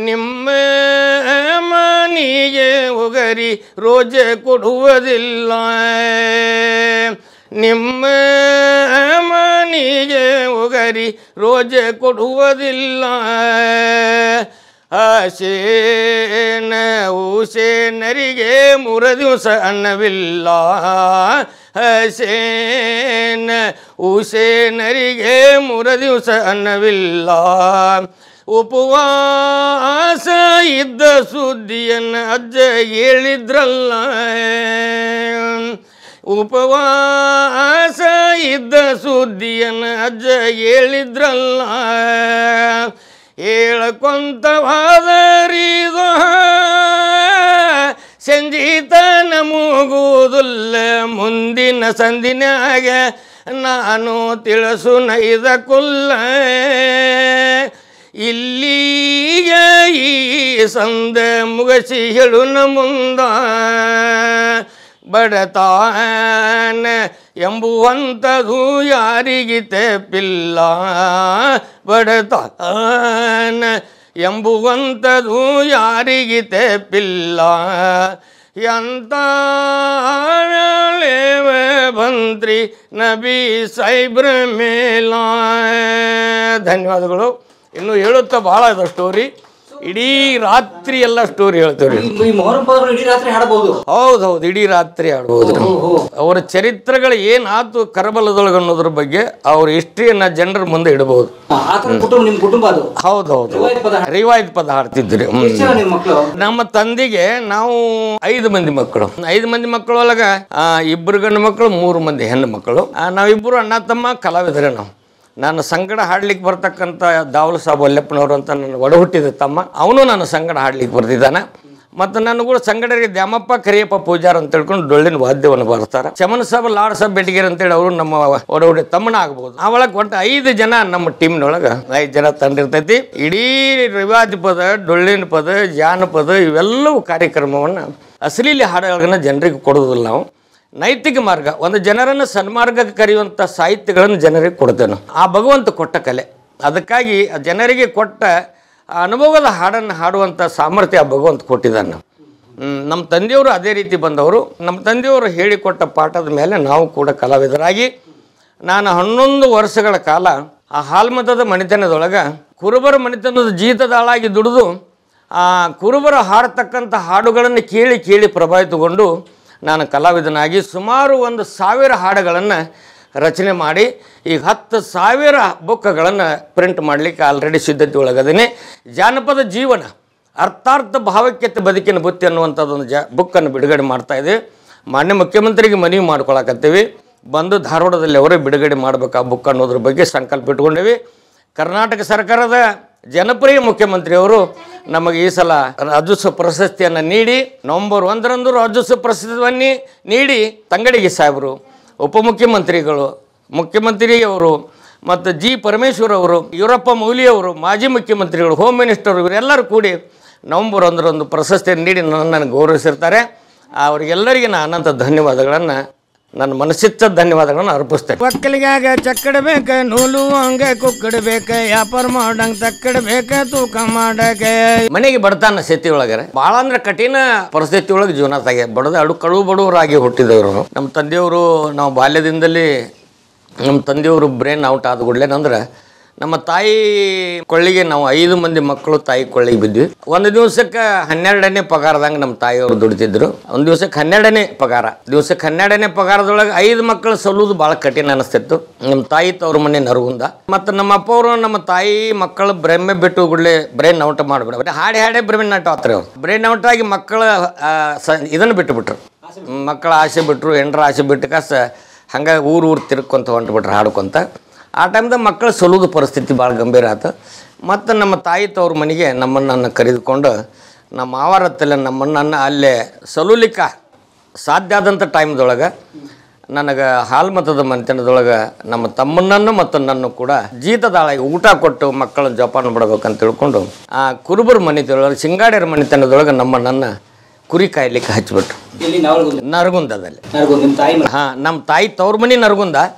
Speaker 3: ನಿಮ್ಮ ಮನಿಗೆ ಹೋಗರಿ ರೋಜೆ ಕೊಡುವುದಿಲ್ಲ ನಿಮ್ಮ ಮನಿಗೆ ಹೋಗರಿ ರೋಜೆ ಕೊಡುವುದಿಲ್ಲ ಹಸೇನ ಹುಸೇನರಿಗೆ 3 ದಿವಸ ಅನ್ನವಿಲ್ಲ ಹಸೇನ ಹುಸೇನರಿಗೆ 3 ದಿವಸ ಅನ್ನವಿಲ್ಲ ಉಪವಾಸ ಇದ್ದ ಸುದ್ದಿಯನ್ನು ಅಜ್ಜ ಹೇಳಿದ್ರಲ್ಲ ಉಪವಾಸ ಇದ್ದ ಸುದ್ದಿಯನ್ನು ಅಜ್ಜ ಹೇಳಿದ್ರಲ್ಲ ಹೇಳ್ಕೊಂತವಾದರಿದು ಸಂಜೀತನ ಮುಗುವುದಿಲ್ಲ ಮುಂದಿನ ಸಂದಿನಾಗ ನಾನು ತಿಳಿಸು ನೈದ ಕುಲ್ಲ ಇಲ್ಲಿಗೆ ಈ ಸಂದ ಮುಗಸಿ ಹೇಳುನ ಮುಂದ ಬಡತಾನ ಎಂಬುವಂಥದು ಯಾರಿಗೆ ತೆಪ್ಪಿಲ್ಲ ಬಡತಾನ ಎಂಬುವಂಥದು ಯಾರಿಗೆ ತೆಪ್ಪಿಲ್ಲ ಎಂತ ವೇಳೆವ ಬಂತ್ರಿ ನಬಿ ಸಾಯಿಬ್ರ ಮೇಲ ಧನ್ಯವಾದಗಳು. ಇನ್ನು ಹೇಳುತ್ತಾ ಭಾಳ ಇದೆ ಸ್ಟೋರಿ. ಇಡೀ ರಾತ್ರಿ ಎಲ್ಲ ಸ್ಟೋರಿ ಹೇಳ್ತೇವ್ರಿ.
Speaker 2: ಈ ಮೊಹರಂ ಪದಗಳು ಇಡೀ ರಾತ್ರಿ ಹಾಡಬಹುದು.
Speaker 3: ಹೌದು, ಇಡೀ ರಾತ್ರಿ ಆಡ್ಬೋದು. ಅವರ ಚರಿತ್ರೆಗಳು ಏನಾಯ್ತು ಕರಬಲದೊಳಗೆ ಅನ್ನೋದ್ರ ಬಗ್ಗೆ ಅವ್ರ ಹಿಸ್ಟ್ರಿಯನ್ನ ಜನರ ಮುಂದೆ ಇಡಬಹುದು.
Speaker 2: ನಿಮ್ ಕುಟುಂಬ ಅದು?
Speaker 3: ಹೌದೌದು, ರಿವಾಯತ್ ಪದ ಹಾಡ್ತಿದ್ರಿ. ನಮ್ಮ ತಂದೆಗೆ ನಾವು 5 ಮಂದಿ ಮಕ್ಕಳು. 5 ಮಂದಿ ಮಕ್ಕಳೊಳಗ 2 ಗಂಡು ಮಕ್ಕಳು, 3 ಮಂದಿ ಹೆಣ್ಣು ಮಕ್ಕಳು. ನಾವಿಬ್ಬರು ಅಣ್ಣ ತಮ್ಮ ಕಲಾವಿದರೆ. ನಾನು ಸಂಗಡ ಹಾಡ್ಲಿಕ್ಕೆ ಬರ್ತಕ್ಕಂಥ ದಾವಲ ಸಾಬ್ ವಲ್ಲೆಪ್ಪನವರು ಅಂತ ನನ್ನ ಒಡ ಹುಟ್ಟಿದ ತಮ್ಮ, ಅವನು ನನ್ನ ಸಂಗಡ ಹಾಡ್ಲಿಕ್ಕೆ ಬರ್ತಿದ್ದಾನೆ. ಮತ್ತು ನನ್ನ ಕೂಡ ಸಂಗಡರಿಗೆ ದ್ಯಾಮಪ್ಪ ಕರಿಯಪ್ಪ ಪೂಜಾರ್ ಅಂತ ಹೇಳ್ಕೊಂಡು ಡೊಳ್ಳಿನ ವಾದ್ಯವನ್ನು ಬರ್ತಾರೆ. ಚಮನ್ ಸಾಬ್ ಲಾಡ್ ಸಾಬ್ ಬೆಟಗೇರಿ ಅಂತೇಳಿ ಅವರು ನಮ್ಮ ಒಡ ಹುಟ್ಟಿ ತಮ್ಮನ ಆಗ್ಬೋದು. ಆ ಒಳಗೆ ಒಟ್ಟು 5 ಜನ ನಮ್ಮ ಟೀಮ್ನೊಳಗೆ 5 ಜನ ತಂದಿರ್ತೈತಿ. ಇಡೀ ರಿವಾಜ್ ಪದ, ಡೊಳ್ಳಿನ ಪದ, ಜಾನಪದ ಇವೆಲ್ಲವೂ ಕಾರ್ಯಕ್ರಮವನ್ನು ಅಸಲೀಲಿ ಹಾಡುಗಳನ್ನ ಜನರಿಗೆ ಕೊಡೋದಿಲ್ಲ ನಾವು. ನೈತಿಕ ಮಾರ್ಗ, ಒಂದು ಜನರನ್ನು ಸನ್ಮಾರ್ಗಕ್ಕೆ ಕರೆಯುವಂಥ ಸಾಹಿತ್ಯಗಳನ್ನು ಜನರಿಗೆ ಕೊಡ್ತೇವೆ ನಾವು. ಆ ಭಗವಂತ ಕೊಟ್ಟ ಕಲೆ, ಅದಕ್ಕಾಗಿ ಜನರಿಗೆ ಕೊಟ್ಟ ಅನುಭವದ ಹಾಡನ್ನು ಹಾಡುವಂಥ ಸಾಮರ್ಥ್ಯ ಆ ಭಗವಂತ ಕೊಟ್ಟಿದ್ದಾನೆ. ನಮ್ಮ ತಂದೆಯವರು ಅದೇ ರೀತಿ ಬಂದವರು. ನಮ್ಮ ತಂದೆಯವರು ಹೇಳಿಕೊಟ್ಟ ಪಾಠದ ಮೇಲೆ ನಾವು ಕೂಡ ಕಲಾವಿದರಾಗಿ ನಾನು 11 ವರ್ಷಗಳ ಕಾಲ ಆ ಹಾಲ್ಮತದ ಮಣಿತನದೊಳಗೆ ಕುರುಬರ ಮಣಿತನದ ಜೀತದಾಳಾಗಿ ದುಡಿದು ಆ ಕುರುಬರ ಹಾಡ್ತಕ್ಕಂಥ ಹಾಡುಗಳನ್ನು ಕೇಳಿ ಕೇಳಿ ಪ್ರಭಾವಿತಗೊಂಡು ನಾನು ಕಲಾವಿದನಾಗಿ ಸುಮಾರು 1,000 ಹಾಡುಗಳನ್ನು ರಚನೆ ಮಾಡಿ ಈಗ 10,000 ಬುಕ್ಗಳನ್ನು ಪ್ರಿಂಟ್ ಮಾಡಲಿಕ್ಕೆ ಆಲ್ರೆಡಿ ಸಿದ್ಧತೆ ಒಳಗದೇನೆ. ಜಾನಪದ ಜೀವನ ಅರ್ಥಾರ್ಥ ಭಾವೈಕ್ಯತೆ ಬದುಕಿನ ಬುತ್ತಿ ಅನ್ನುವಂಥದ್ದೊಂದು ಬುಕ್ಕನ್ನು ಬಿಡುಗಡೆ ಮಾಡ್ತಾಯಿದ್ದೀವಿ. ಮಾನ್ಯ ಮುಖ್ಯಮಂತ್ರಿಗೆ ಮನವಿ ಮಾಡ್ಕೊಳಕತ್ತೀವಿ, ಬಂದು ಧಾರವಾಡದಲ್ಲಿ ಅವರೇ ಬಿಡುಗಡೆ ಮಾಡಬೇಕು ಆ ಬುಕ್ ಅನ್ನೋದ್ರ ಬಗ್ಗೆ ಸಂಕಲ್ಪ ಇಟ್ಕೊಂಡೇವಿ. ಕರ್ನಾಟಕ ಸರ್ಕಾರದ ಜನಪ್ರಿಯ ಮುಖ್ಯಮಂತ್ರಿಯವರು ನಮಗೆ ಈ ಸಲ ರಾಜ್ಯೋತ್ಸವ ಪ್ರಶಸ್ತಿಯನ್ನು ನೀಡಿ ನವೆಂಬರ್ 1ರಂದು ರಾಜ್ಯೋತ್ಸವ ಪ್ರಶಸ್ತಿಯನ್ನು ನೀಡಿ ತಂಗಡಿಗೆ ಸಾಹೇಬರು, ಉಪಮುಖ್ಯಮಂತ್ರಿಗಳು, ಮುಖ್ಯಮಂತ್ರಿಯವರು ಮತ್ತು ಜಿ ಪರಮೇಶ್ವರ್ ಅವರು, ಯೂರಪ್ಪ ಮೊಯ್ಲಿಯವರು, ಮಾಜಿ ಮುಖ್ಯಮಂತ್ರಿಗಳು, ಹೋಮ್ ಮಿನಿಸ್ಟರ್ ಇವರೆಲ್ಲರೂ ಕೂಡಿ ನವೆಂಬರ್ 1ರಂದು ಪ್ರಶಸ್ತಿಯನ್ನು ನೀಡಿ ನನ್ನನ್ನು ಗೌರವಿಸಿರ್ತಾರೆ. ಅವರಿಗೆಲ್ಲರಿಗೆ ನಾನು ಅನಂತ ಧನ್ಯವಾದಗಳನ್ನು, ನನ್ನ ಮನಸ್ಸಿಚ್ಚ ಧನ್ಯವಾದಗಳನ್ನು ಅರ್ಪಿಸ್ತೇನೆ.
Speaker 1: ಒಕ್ಕಲಿಗಾಗ ಚಕ್ಕಡ್ಬೇಕ, ನೂಲು ಹಂಗ ಕುಕ್ಕಡ್ಬೇಕ, ವ್ಯಾಪಾರ ಮಾಡಂಗ ತಕ್ಕಡ್ಬೇಕ, ತೂಕ ಮಾಡಕ.
Speaker 3: ಮನೆಗೆ ಬಡತನ ಸ್ಥಿತಿ ಒಳಗರೆ ಭಾಳ ಅಂದ್ರೆ ಕಠಿಣ ಪರಿಸ್ಥಿತಿ ಒಳಗೆ ಜೀವನ ಸಾಗ ಕಡು ಬಡವರಾಗಿ ಹುಟ್ಟಿದವರು. ನಮ್ಮ ತಂದೆಯವರು, ನಾವು ಬಾಲ್ಯದಿಂದಲೇ ನಮ್ಮ ತಂದೆಯವರು ಬ್ರೇನ್ ಔಟ್ ಆದ ಕೂಡಲೇ ಅಂದ್ರೆ ನಮ್ಮ ತಾಯಿ ಕೊಳ್ಳಿಗೆ ನಾವು 5 ಮಂದಿ ಮಕ್ಕಳು ತಾಯಿ ಕೊಳ್ಳಿಗೆ ಬಿದ್ವಿ. ಒಂದು ದಿವಸಕ್ಕೆ 12ನೇ ಪಗಾರದಂಗೆ ನಮ್ಮ ತಾಯಿಯವರು ದುಡಿತಿದ್ರು. ಒಂದು ದಿವಸಕ್ಕೆ 12ನೇ ಪಗಾರ, ದಿವಸಕ್ಕೆ 12ನೇ ಪಗಾರದೊಳಗೆ 5 ಮಕ್ಕಳು ಸಲ್ಲುವುದು ಭಾಳ ಕಠಿಣ ಅನಿಸ್ತಿತ್ತು. ನಮ್ಮ ತಾಯಿ ತವ್ರ ಮನೆ ನರಗುಂದ. ಮತ್ತು ನಮ್ಮ ಅಪ್ಪ ಅವರು ನಮ್ಮ ತಾಯಿ ಮಕ್ಕಳು ಬ್ರೆಮ್ಮೆ ಬಿಟ್ಟು ಕೂಡಲೇ ಬ್ರೇನ್ ಔಟ್ ಮಾಡಿಬಿಡ ಹಾಡೇ ಬ್ರೇನ್ ಔಟ್ ಆತ್ರಿ. ಅವ್ರು ಬ್ರೇನ್ ಔಟ್ ಆಗಿ ಮಕ್ಕಳ ಇದನ್ನು ಬಿಟ್ಟುಬಿಟ್ರು, ಮಕ್ಕಳ ಆಸೆ ಬಿಟ್ಟರು, ಹೆಂಡ್ರ ಆಸೆ ಬಿಟ್ಟು ಕಾಸ ಹಂಗಾಗಿ ಊರು ತಿರ್ಕೊಂತ ಹೊಂಟ್ಬಿಟ್ರು ಹಾಡ್ಕೊಂತ. ಆ ಟೈಮ್ದಾಗ ಮಕ್ಕಳು ಸಲ್ಲುವುದು ಪರಿಸ್ಥಿತಿ ಭಾಳ ಗಂಭೀರ ಆಯ್ತು. ಮತ್ತು ನಮ್ಮ ತಾಯಿ ತವ್ರ ಮನೆಗೆ ನಮ್ಮನ್ನು ಕರೆದುಕೊಂಡು ನಮ್ಮ ಮಾವಾರತ್ತಲ್ಲ ನಮ್ಮನ್ನು ಅಲ್ಲೇ ಸಲುಲಿಕ್ಕೆ ಸಾಧ್ಯ ಆದಂಥ ಟೈಮ್ದೊಳಗೆ ನನಗೆ ಹಾಲ್ಮತದ ಮನೆತನದೊಳಗೆ ನಮ್ಮ ತಮ್ಮನನ್ನು ಮತ್ತು ನನ್ನ ಕೂಡ ಜೀತದಾಳಾಗಿ ಊಟ ಕೊಟ್ಟು ಮಕ್ಕಳನ್ನ ಜೋಪಾನ ಬಿಡಬೇಕಂತ ತಿಳ್ಕೊಂಡು ಆ ಕುರುಬರ ಮನೆತನದೊಳಗೆ ಸಿಂಗಾಡಿಯರ ಮನೆತನದೊಳಗೆ ನಮ್ಮನ್ನು ಕುರಿ ಕಾಯ್ಲಿಕ್ಕೆ ಹಚ್ಚಿಬಿಟ್ರು. ನರಗುಂದದಲ್ಲಿ. ಹಾಂ, ನಮ್ಮ ತಾಯಿ ತವ್ರ ಮನೆ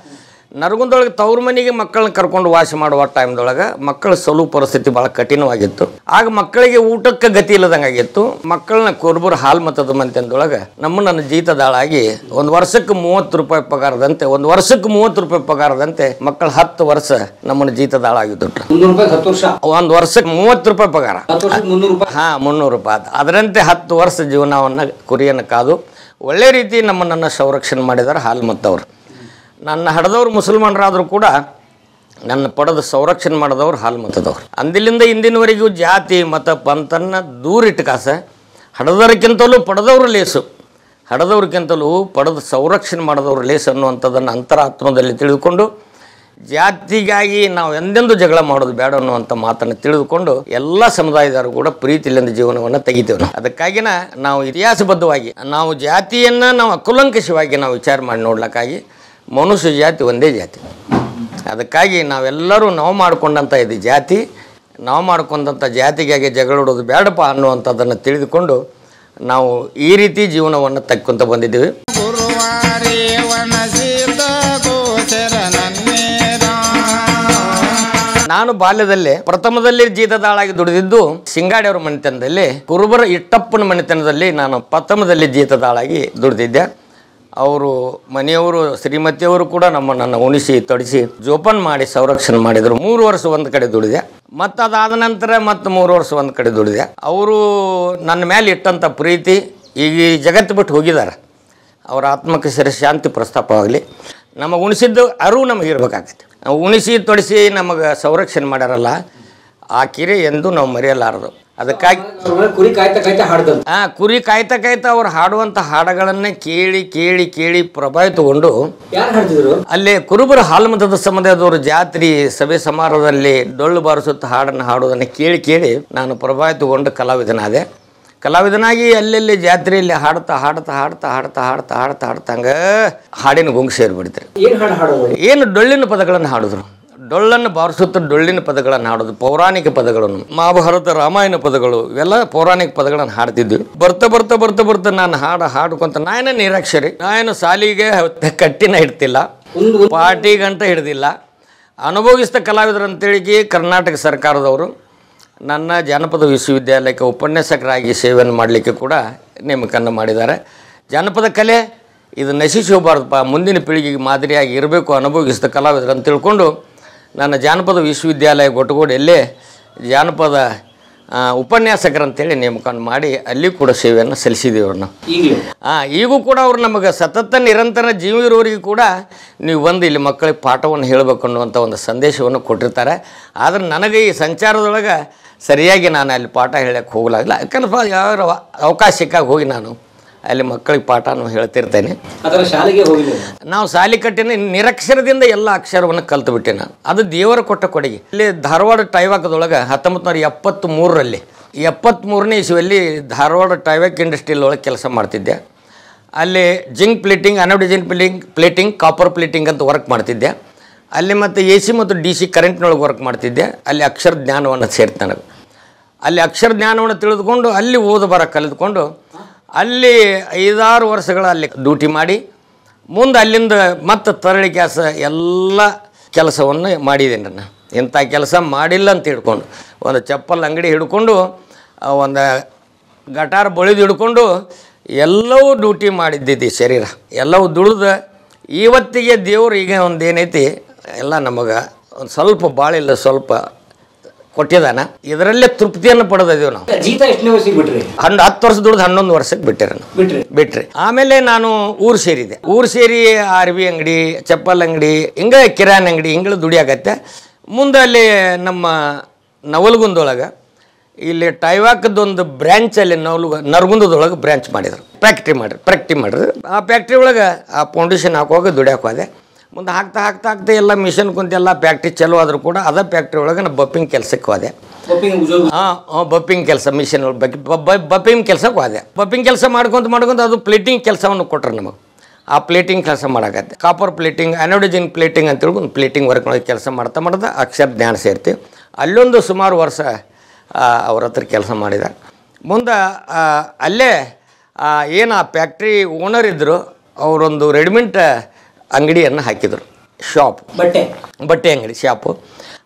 Speaker 3: ನರಗುಂದೊಳಗೆ ತವ್ರ ಮನೆಗೆ ಮಕ್ಕಳನ್ನ ಕರ್ಕೊಂಡು ವಾಸ ಮಾಡುವ ಟೈಮ್ದೊಳಗೆ ಮಕ್ಕಳ ಸಲು ಪರಿಸ್ಥಿತಿ ಭಾಳ ಕಠಿಣವಾಗಿತ್ತು. ಆಗ ಮಕ್ಕಳಿಗೆ ಊಟಕ್ಕೆ ಗತಿ ಇಲ್ಲದಂಗೆ ಆಗಿತ್ತು. ಮಕ್ಕಳನ್ನ ಕುರುಬರ ಹಾಲ್ಮತದ ಮನೆತನದೊಳಗೆ ನನ್ನ ಜೀತದಾಳಾಗಿ 1 ವರ್ಷಕ್ಕೆ 30 ರೂಪಾಯಿ ಪಗಾರದಂತೆ, 1 ವರ್ಷಕ್ಕೆ 30 ರೂಪಾಯಿ ಪಗಾರದಂತೆ ಮಕ್ಕಳು 10 ವರ್ಷ ನಮ್ಮನ್ನು ಜೀತದಾಳಾಗಿದ್ದು. 1 ವರ್ಷಕ್ಕೆ 30 ರೂಪಾಯಿ ಪಗಾರ, ಹಾಂ 300 ರೂಪಾಯಿ. ಅದರಂತೆ 10 ವರ್ಷ ಜೀವನವನ್ನು ಕುರಿಯನ್ನು ಕಾದು ಒಳ್ಳೆ ರೀತಿ ನಮ್ಮನ್ನು ಸಂರಕ್ಷಣೆ ಮಾಡಿದ್ದಾರೆ ಹಾಲ್ಮತ್ತವರು. ನನ್ನ ಹಡದವ್ರು ಮುಸಲ್ಮಾನರಾದರೂ ಕೂಡ ನನ್ನ ಪಡೆದು ಸಂರಕ್ಷಣೆ ಮಾಡಿದವ್ರು ಹಾಲ್ಮತದವ್ರು. ಅಂದಿಲಿಂದ ಇಂದಿನವರೆಗೂ ಜಾತಿ ಮತ ಪಂಥನ್ನು ದೂರಿಟ್ಟು ಕಾಸ ಹಡದವ್ರಿಗಿಂತಲೂ ಪಡೆದವರು ಲೇಸು, ಹಡದವ್ರಿಗಿಂತಲೂ ಪಡೆದು ಸಂರಕ್ಷಣೆ ಮಾಡಿದವರು ಲೇಸು ಅನ್ನುವಂಥದ್ದನ್ನು ಅಂತರಾತ್ಮದಲ್ಲಿ ತಿಳಿದುಕೊಂಡು ಜಾತಿಗಾಗಿ ನಾವು ಎಂದೆಂದೂ ಜಗಳ ಮಾಡೋದು ಬೇಡ ಅನ್ನುವಂಥ ಮಾತನ್ನು ತಿಳಿದುಕೊಂಡು ಎಲ್ಲ ಸಮುದಾಯದವರು ಕೂಡ ಪ್ರೀತಿಯಿಂದ ಜೀವನವನ್ನು ತೆಗಿತೇವೆ. ಅದಕ್ಕಾಗಿನ ನಾವು ಇತಿಹಾಸಬದ್ಧವಾಗಿ ನಾವು ಜಾತಿಯನ್ನು ನಾವು ಅಕುಲಂಕಷವಾಗಿ ನಾವು ವಿಚಾರ ಮಾಡಿ ನೋಡ್ಲಿಕ್ಕಾಗಿ ಮನುಷ್ಯ ಜಾತಿ ಒಂದೇ ಜಾತಿ. ಅದಕ್ಕಾಗಿ ನಾವೆಲ್ಲರೂ ನಾವು ಮಾಡಿಕೊಂಡಂಥ ಇದು ಜಾತಿ, ನಾವು ಮಾಡ್ಕೊಂಡಂಥ ಜಾತಿಗಾಗಿ ಜಗಳೋಡೋದು ಬೇಡಪ್ಪ ಅನ್ನುವಂಥದ್ದನ್ನು ತಿಳಿದುಕೊಂಡು ನಾವು ಈ ರೀತಿ ಜೀವನವನ್ನು ತೆಕ್ಕೊಂತ ಬಂದಿದ್ದೀವಿ. ನಾನು ಬಾಲ್ಯದಲ್ಲೇ ಪ್ರಥಮದಲ್ಲಿ ಜೀತದಾಳಾಗಿ ದುಡಿದಿದ್ದು ಸಿಂಗಾಡಿಯವರ ಮನೆತನದಲ್ಲಿ, ಕುರುಬರ ಇಟ್ಟಪ್ಪನ ಮನೆತನದಲ್ಲಿ ನಾನು ಪ್ರಥಮದಲ್ಲಿ ಜೀತದಾಳಾಗಿ ದುಡಿದಿದ್ದೆ. ಅವರು ಮನೆಯವರು ಶ್ರೀಮತಿಯವರು ಕೂಡ ನನ್ನನ್ನು ಉಣಿಸಿ ತೊಡಿಸಿ ಜೋಪಾನ ಮಾಡಿ ಸಂರಕ್ಷಣೆ ಮಾಡಿದರು. 3 ವರ್ಷ ಒಂದು ಕಡೆ ದುಡಿದೆ. ಮತ್ತು ಅದಾದ ನಂತರ ಮತ್ತು 3 ವರ್ಷ ಒಂದು ಕಡೆ ದುಡಿದೆ. ಅವರು ನನ್ನ ಮೇಲೆ ಇಟ್ಟಂಥ ಪ್ರೀತಿ ಈಗ ಈ ಜಗತ್ತು ಬಿಟ್ಟು ಹೋಗಿದ್ದಾರೆ. ಅವರ ಆತ್ಮಕ್ಕೆ ಶಾಂತಿ ಪ್ರಸ್ತಾಪವಾಗಲಿ. ನಮಗೆ ಉಣಿಸಿದ್ದು ಅರಿವು ನಮಗೆ ಇರಬೇಕಾಗತ್ತೆ. ನಾವು ಉಣಿಸಿ ತೊಡಿಸಿ ನಮಗೆ ಸಂರಕ್ಷಣೆ ಮಾಡ್ಯಾರಲ್ಲ, ಆ ಕಿರೆ ಎಂದು ನಾವು ಮರೆಯಲಾರದು. ಅದಕ್ಕಾಗಿ
Speaker 2: ಕುರಿ ಕಾಯ್ತಾ ಕಾಯ್ತಾ ಹಾಡ್ದು.
Speaker 3: ಕುರಿ ಕಾಯ್ತಾ ಕಾಯ್ತಾ ಅವ್ರು ಹಾಡುವಂಥ ಹಾಡುಗಳನ್ನೇ ಕೇಳಿ ಕೇಳಿ ಕೇಳಿ ಪ್ರಭಾವಿತಗೊಂಡು
Speaker 2: ಯಾರು ಹಾಡ್ತಿದ್ರು?
Speaker 3: ಅಲ್ಲಿ ಕುರುಬರ ಹಾಲುಮತದ ಸಮುದಾಯದವರು ಜಾತ್ರೆ ಸಭೆ ಸಮಾರಂಭದಲ್ಲಿ ಡೊಳ್ಳು ಬಾರಿಸುತ್ತ ಹಾಡನ್ನು ಹಾಡುವುದನ್ನು ಕೇಳಿ ಕೇಳಿ ನಾನು ಪ್ರಭಾವಿತಗೊಂಡು ಕಲಾವಿದನಾದೆ. ಕಲಾವಿದನಾಗಿ ಅಲ್ಲೆಲ್ಲಿ ಜಾತ್ರೆಯಲ್ಲಿ ಹಾಡ್ತಾ ಹಾಡ್ತಾ ಹಾಡ್ತಾ ಹಾಡ್ತಾ ಹಾಡ್ತಾ ಹಾಡ್ತಾ ಹಾಡ್ತಾ ಹಂಗೆ ಹಾಡಿನ ಗುಂಗು ಸೇರಿಬಿಡ್ತಾರೆ. ಏನು ಡೊಳ್ಳಿನ ಪದಗಳನ್ನು ಹಾಡಿದ್ರು. ಡೊಳ್ಳನ್ನು ಬಾರಿಸುತ್ತ ಡೊಳ್ಳಿನ ಪದಗಳನ್ನು ಹಾಡೋದು, ಪೌರಾಣಿಕ ಪದಗಳನ್ನು, ಮಹಾಭಾರತ ರಾಮಾಯಣ ಪದಗಳು, ಇವೆಲ್ಲ ಪೌರಾಣಿಕ ಪದಗಳನ್ನು ಹಾಡ್ತಿದ್ವಿ. ಬರ್ತಾ ಬರ್ತಾ ಬರ್ತಾ ಬರ್ತಾ ನಾನು ಹಾಡ್ಕೊಂತ ನಾಯನ ನಿರಾಕ್ಷರಿ, ನಾಯನ ಸಾಲಿಗೆ ಕಟ್ಟಿನ ಹಿಡ್ತಿಲ್ಲ, ಪಾರ್ಟಿ ಗಂಟ ಹಿಡ್ದಿಲ್ಲ. ಅನುಭವಿಸಿದ ಕಲಾವಿದರು ಅಂತೇಳಿ ಕರ್ನಾಟಕ ಸರ್ಕಾರದವರು ನನ್ನ ಜಾನಪದ ವಿಶ್ವವಿದ್ಯಾಲಯಕ್ಕೆ ಉಪನ್ಯಾಸಕರಾಗಿ ಸೇವೆಯನ್ನು ಮಾಡಲಿಕ್ಕೆ ಕೂಡ ನೇಮಕವನ್ನು ಮಾಡಿದ್ದಾರೆ. ಜಾನಪದ ಕಲೆ ಇದು ನಶಿಸಿ ಹೋಗಬಾರ್ದಪ್ಪ, ಮುಂದಿನ ಪೀಳಿಗೆಗೆ ಮಾದರಿಯಾಗಿ ಇರಬೇಕು ಅನುಭವಿಸಿದ ಕಲಾವಿದರು ಅಂತ ತಿಳ್ಕೊಂಡು ನನ್ನ ಜಾನಪದ ವಿಶ್ವವಿದ್ಯಾಲಯ ಗೊಟ್ಟಗೋಡಿಯಲ್ಲೇ ಜಾನಪದ ಉಪನ್ಯಾಸಕರಂತೇಳಿ ನೇಮಕವನ್ನು ಮಾಡಿ ಅಲ್ಲಿ ಕೂಡ ಸೇವೆಯನ್ನು ಸಲ್ಲಿಸಿದ್ದೀವಿ ಅವ್ರನ್ನ. ಈಗೂ ಕೂಡ ಅವ್ರು ನಮಗೆ ಸತತ ನಿರಂತರ ಜೀವ ಇರೋರಿಗೆ ಕೂಡ ನೀವು ಬಂದು ಇಲ್ಲಿ ಮಕ್ಕಳಿಗೆ ಪಾಠವನ್ನು ಹೇಳಬೇಕು ಅನ್ನುವಂಥ ಒಂದು ಸಂದೇಶವನ್ನು ಕೊಟ್ಟಿರ್ತಾರೆ. ಆದರೆ ನನಗೆ ಈ ಸಂಚಾರದೊಳಗೆ ಸರಿಯಾಗಿ ನಾನು ಅಲ್ಲಿ ಪಾಠ ಹೇಳಕ್ಕೆ ಹೋಗಲಾಗಿಲ್ಲ. ಯಾಕಂದ್ರೆ ಯಾವ ಅವಕಾಶ ಸಿಕ್ಕಾಗ ಹೋಗಿ ನಾನು ಅಲ್ಲಿ ಮಕ್ಕಳಿಗೆ ಪಾಠನೂ ಹೇಳ್ತಿರ್ತೇನೆ.
Speaker 2: ಶಾಲೆಗೆ ಹೋಗಿ
Speaker 3: ನಾವು ಶಾಲೆ ಕಟ್ಟಿನ ನಿರಕ್ಷರದಿಂದ ಎಲ್ಲ ಅಕ್ಷರವನ್ನು ಕಲ್ತುಬಿಟ್ಟೆ ನಾನು. ಅದು ದೇವರ ಕೊಟ್ಟ ಕೊಡುಗೆ. ಇಲ್ಲಿ ಧಾರವಾಡ ಟೈವಾಕದೊಳಗೆ 1973ರಲ್ಲಿ 73ನೇ ಇಸ್ವಿಯಲ್ಲಿ ಧಾರವಾಡ ಟೈವಾಕ್ ಇಂಡಸ್ಟ್ರಿಯಲ್ ಒಳಗೆ ಕೆಲಸ ಮಾಡ್ತಿದ್ದೆ. ಅಲ್ಲಿ zinc plating, anodizing plating, copper plating ಅಂತ ವರ್ಕ್ ಮಾಡ್ತಿದ್ದೆ. ಅಲ್ಲಿ ಮತ್ತು AC ಮತ್ತು DC ಕರೆಂಟ್ನೊಳಗೆ ವರ್ಕ್ ಮಾಡ್ತಿದ್ದೆ. ಅಲ್ಲಿ ಅಕ್ಷರ ಜ್ಞಾನವನ್ನು ಸೇರ್ತು ನನಗೆ. ಅಲ್ಲಿ ಅಕ್ಷರ ಜ್ಞಾನವನ್ನು ತಿಳಿದುಕೊಂಡು ಅಲ್ಲಿ ಓದು ಬರ ಕಲಿದುಕೊಂಡು ಅಲ್ಲಿ 5-6 ವರ್ಷಗಳ ಅಲ್ಲಿ ಡ್ಯೂಟಿ ಮಾಡಿ ಮುಂದೆ ಅಲ್ಲಿಂದ ಮತ್ತು ತರಳಿ ಕೆಲಸ ಎಲ್ಲ ಕೆಲಸವನ್ನು ಮಾಡಿದ್ದೇನೆ. ನಾನು ಇಂಥ ಕೆಲಸ ಮಾಡಿಲ್ಲ ಅಂತ ಹಿಡ್ಕೊಂಡು ಒಂದು ಚಪ್ಪಲ್ ಅಂಗಡಿ ಹಿಡ್ಕೊಂಡು ಒಂದು ಗಟಾರ ಬಳಿದು ಹಿಡ್ಕೊಂಡು ಎಲ್ಲವೂ ಡ್ಯೂಟಿ ಮಾಡಿದ್ದಿದ್ದು ಶರೀರ ಎಲ್ಲವೂ ದುಡಿದು ಇವತ್ತಿಗೆ ದೇವರು ಈಗ ಒಂದು ಏನೈತಿ ಎಲ್ಲ ನಮಗೆ ಒಂದು ಸ್ವಲ್ಪ ಬಾಳಿಲ್ಲ ಸ್ವಲ್ಪ ಕೊಟ್ಟಿದ್ದಾನ. ಇದರಲ್ಲೇ ತೃಪ್ತಿಯನ್ನು ಪಡೆದಿದ್ದೀವಿ ನಾವು.
Speaker 2: ಜೀತ ಎಷ್ಟನೇ ವರ್ಷಕ್ಕೆ ಬಿಟ್ರಿ?
Speaker 3: 10 ವರ್ಷ ದುಡ್ದು 11 ವರ್ಷಕ್ಕೆ ಬಿಟ್ರಿ. ಆಮೇಲೆ ನಾನು ಊರು ಸೇರಿದೆ. ಊರು ಸೇರಿ RV ಅಂಗಡಿ, ಚಪ್ಪಲ್ ಅಂಗಡಿ, ಹಿಂಗೆ ಕಿರಾಣಿ ಅಂಗಡಿ ಹಿಂಗೆ ದುಡಿಯಾಗತ್ತೆ. ಮುಂದೆ ಅಲ್ಲಿ ನಮ್ಮ ನವಲಗುಂದೊಳಗೆ ಇಲ್ಲಿ ಟೈವಾಕದೊಂದು ಬ್ರ್ಯಾಂಚಲ್ಲಿ ನರಗುಂದದೊಳಗೆ ಬ್ರ್ಯಾಂಚ್ ಮಾಡಿದ್ರು. ಫ್ಯಾಕ್ಟ್ರಿ ಮಾಡಿದ್ರು. ಆ ಫ್ಯಾಕ್ಟ್ರಿ ಒಳಗೆ ಆ ಫೌಂಡೇಶನ್ ಹಾಕುವಾಗ ದುಡಿಯಾಕೆ ಹೋದೆ. ಮುಂದೆ ಹಾಕ್ತಾ ಎಲ್ಲ ಮಿಷನ್ ಕುಂತೆಲ್ಲ ಫ್ಯಾಕ್ಟ್ರಿ ಚಲೋ ಆದರೂ ಕೂಡ ಅದೇ ಫ್ಯಾಕ್ಟ್ರಿ ಒಳಗೆ ನಾನು ಬಪ್ಪಿಂಗ್ ಕೆಲಸಕ್ಕೆ ಹೋದೆ. ಬಪ್ಪಿಂಗ್ ಕೆಲಸ ಮಿಷನ್ ಬಪ್ಪಿಂಗ್ ಕೆಲಸಕ್ಕೆ ಹೋದೆ. ಬಪ್ಪಿಂಗ್ ಕೆಲಸ ಮಾಡ್ಕೊಂತ ಅದು ಪ್ಲೇಟಿಂಗ್ ಕೆಲಸವನ್ನು ಕೊಟ್ಟರು ನಮಗೆ. ಆ ಪ್ಲೇಟಿಂಗ್ ಕೆಲಸ ಮಾಡೋಕತ್ತೆ. ಕಾಪರ್ ಪ್ಲೇಟಿಂಗ್, ಅನೋಡಿಜಿನ್ ಪ್ಲೇಟಿಂಗ್ ಅಂತೇಳಿ ಒಂದು ಪ್ಲೇಟಿಂಗ್ ವರ್ಕ್ನೊಳಗೆ ಕೆಲಸ ಮಾಡ್ತಾ ಅಕ್ಷರ ಜ್ಞಾನ ಸೇರ್ತೀವಿ. ಅಲ್ಲೊಂದು ಸುಮಾರು ವರ್ಷ ಅವ್ರ ಹತ್ರ ಕೆಲಸ ಮಾಡಿದ. ಮುಂದೆ ಅಲ್ಲೇ ಏನು ಆ ಫ್ಯಾಕ್ಟ್ರಿ ಓನರ್ ಇದ್ದರು, ಅವರೊಂದು ರೆಡಿಮೇಡ್ ಅಂಗಡಿಯನ್ನು ಹಾಕಿದರು. ಶಾಪ್, ಬಟ್ಟೆ ಅಂಗಡಿ ಶಾಪು.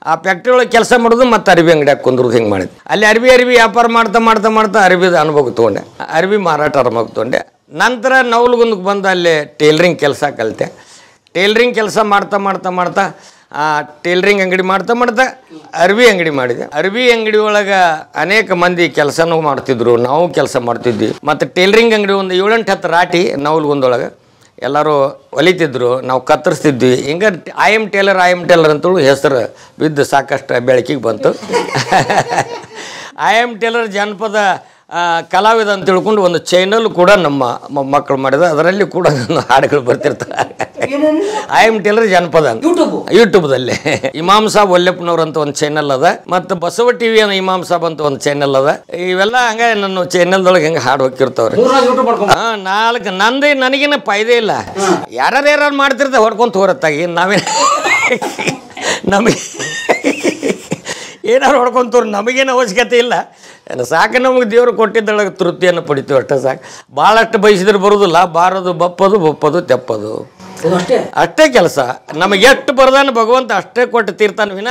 Speaker 3: ಆ ಫ್ಯಾಕ್ಟ್ರಿ ಒಳಗೆ ಕೆಲಸ ಮಾಡೋದು ಮತ್ತು ಅರಿವಿ ಅಂಗಡಿ ಹಾಕೊಂಡ್ರದ್ದು ಹಿಂಗೆ ಮಾಡಿದ್ದೆ. ಅಲ್ಲಿ ಅರಿವಿ ವ್ಯಾಪಾರ ಮಾಡ್ತಾ ಅರಿವಿದ ಅನುಭವ ತೊಗೊಂಡೆ. ಅರಿವಿ ಮಾರಾಟ ಅನುಭವ ತೊಗೊಂಡೆ. ನಂತರ ನವಲಗುಂದಕ್ಕೆ ಬಂದು ಅಲ್ಲಿ ಟೇಲರಿಂಗ್ ಕೆಲಸ ಕಲಿತೆ. ಟೇಲರಿಂಗ್ ಕೆಲಸ ಮಾಡ್ತಾ ಟೇಲರಿಂಗ್ ಅಂಗಡಿ ಮಾಡ್ತಾ ಅರಿವಿ ಅಂಗಡಿ ಮಾಡಿದೆ. ಅರಿವಿ ಅಂಗಡಿ ಒಳಗೆ ಅನೇಕ ಮಂದಿ ಕೆಲಸನೂ ಮಾಡ್ತಿದ್ರು, ನಾವು ಕೆಲಸ ಮಾಡ್ತಿದ್ವಿ. ಮತ್ತು ಟೇಲರಿಂಗ್ ಅಂಗಡಿ ಒಂದು 7-8 ರಾಟಿ ನವಲಗುಂದೊಳಗೆ ಎಲ್ಲರೂ ಹೊಲಿತಿದ್ರು, ನಾವು ಕತ್ತರಿಸ್ತಿದ್ವಿ. ಹಿಂಗೆ ಐ ಎಮ್ ಟೇಲರ್ ಅಂತೇಳಿ ಹೆಸರು ಬಿದ್ದು ಸಾಕಷ್ಟು ಬೆಳಕಿಗೆ ಬಂತು. ಐ ಎಮ್ ಟೇಲರ್ ಜಾನಪದ ಕಲಾವಿದ ಅಂತ ತಿಳ್ಕೊಂಡು ಒಂದು ಚಾನಲ್ ಕೂಡ ನಮ್ಮ ಮಕ್ಕಳು ಮಾಡಿದ. ಅದರಲ್ಲಿ ಕೂಡ ಹಾಡುಗಳು ಬರ್ತಿರ್ತಾರೆ. ಐ ಎಮ್ ಟೇಲರ್ ಜಾನಪದ ಅಂತ ಯೂಟ್ಯೂಬ್ದಲ್ಲಿ. ಇಮಾಮ್ ಸಾಬ್ ಒಲ್ಲೆಪ್ಪನವ್ರು ಅಂತ ಒಂದು ಚಾನಲ್ ಅದ, ಮತ್ತು ಬಸವ TV ಇಮಾಮ್ ಸಾಬ್ ಅಂತ ಒಂದು ಚಾನಲ್ ಅದ. ಇವೆಲ್ಲ ಹಂಗೆ ನನ್ನ ಚಾನಲ್ದೊಳಗೆ ಹೆಂಗೆ ಹಾಡು ಹೋಗಿರ್ತಾವ್ರಿ. 4 ನಂದು ನನಗೇನು ಫಾಯ್ದೆ ಇಲ್ಲ. ಯಾರು ಮಾಡ್ತಿರ್ತಾರೆ ಹೊಡ್ಕೊಂತ ಹೋರತ್ತಾಗಿ ನಮಗೆ ಏನಾರು ಹೊಡ್ಕೊಂತವ್ರು ನಮಗೇನು ಅವಶ್ಯಕತೆ ಇಲ್ಲ. ಸಾಕು, ನಮಗೆ ದೇವರು ಕೊಟ್ಟಿದ್ದೊಳಗೆ ತೃಪ್ತಿಯನ್ನು ಪಡಿತೀವಿ ಅಷ್ಟೇ ಸಾಕು. ಭಾಳಷ್ಟು ಬಯಸಿದ್ರೆ ಬರೋದಿಲ್ಲ. ಬಾರದು ಬಪ್ಪದು ತೆಪ್ಪದು ಅಷ್ಟೇ ಕೆಲಸ. ನಮಗೆ ಎಷ್ಟು ಬರ್ದಾನ ಭಗವಂತ ಅಷ್ಟೇ ಕೊಟ್ಟು ತೀರ್ತಾನ ವಿನ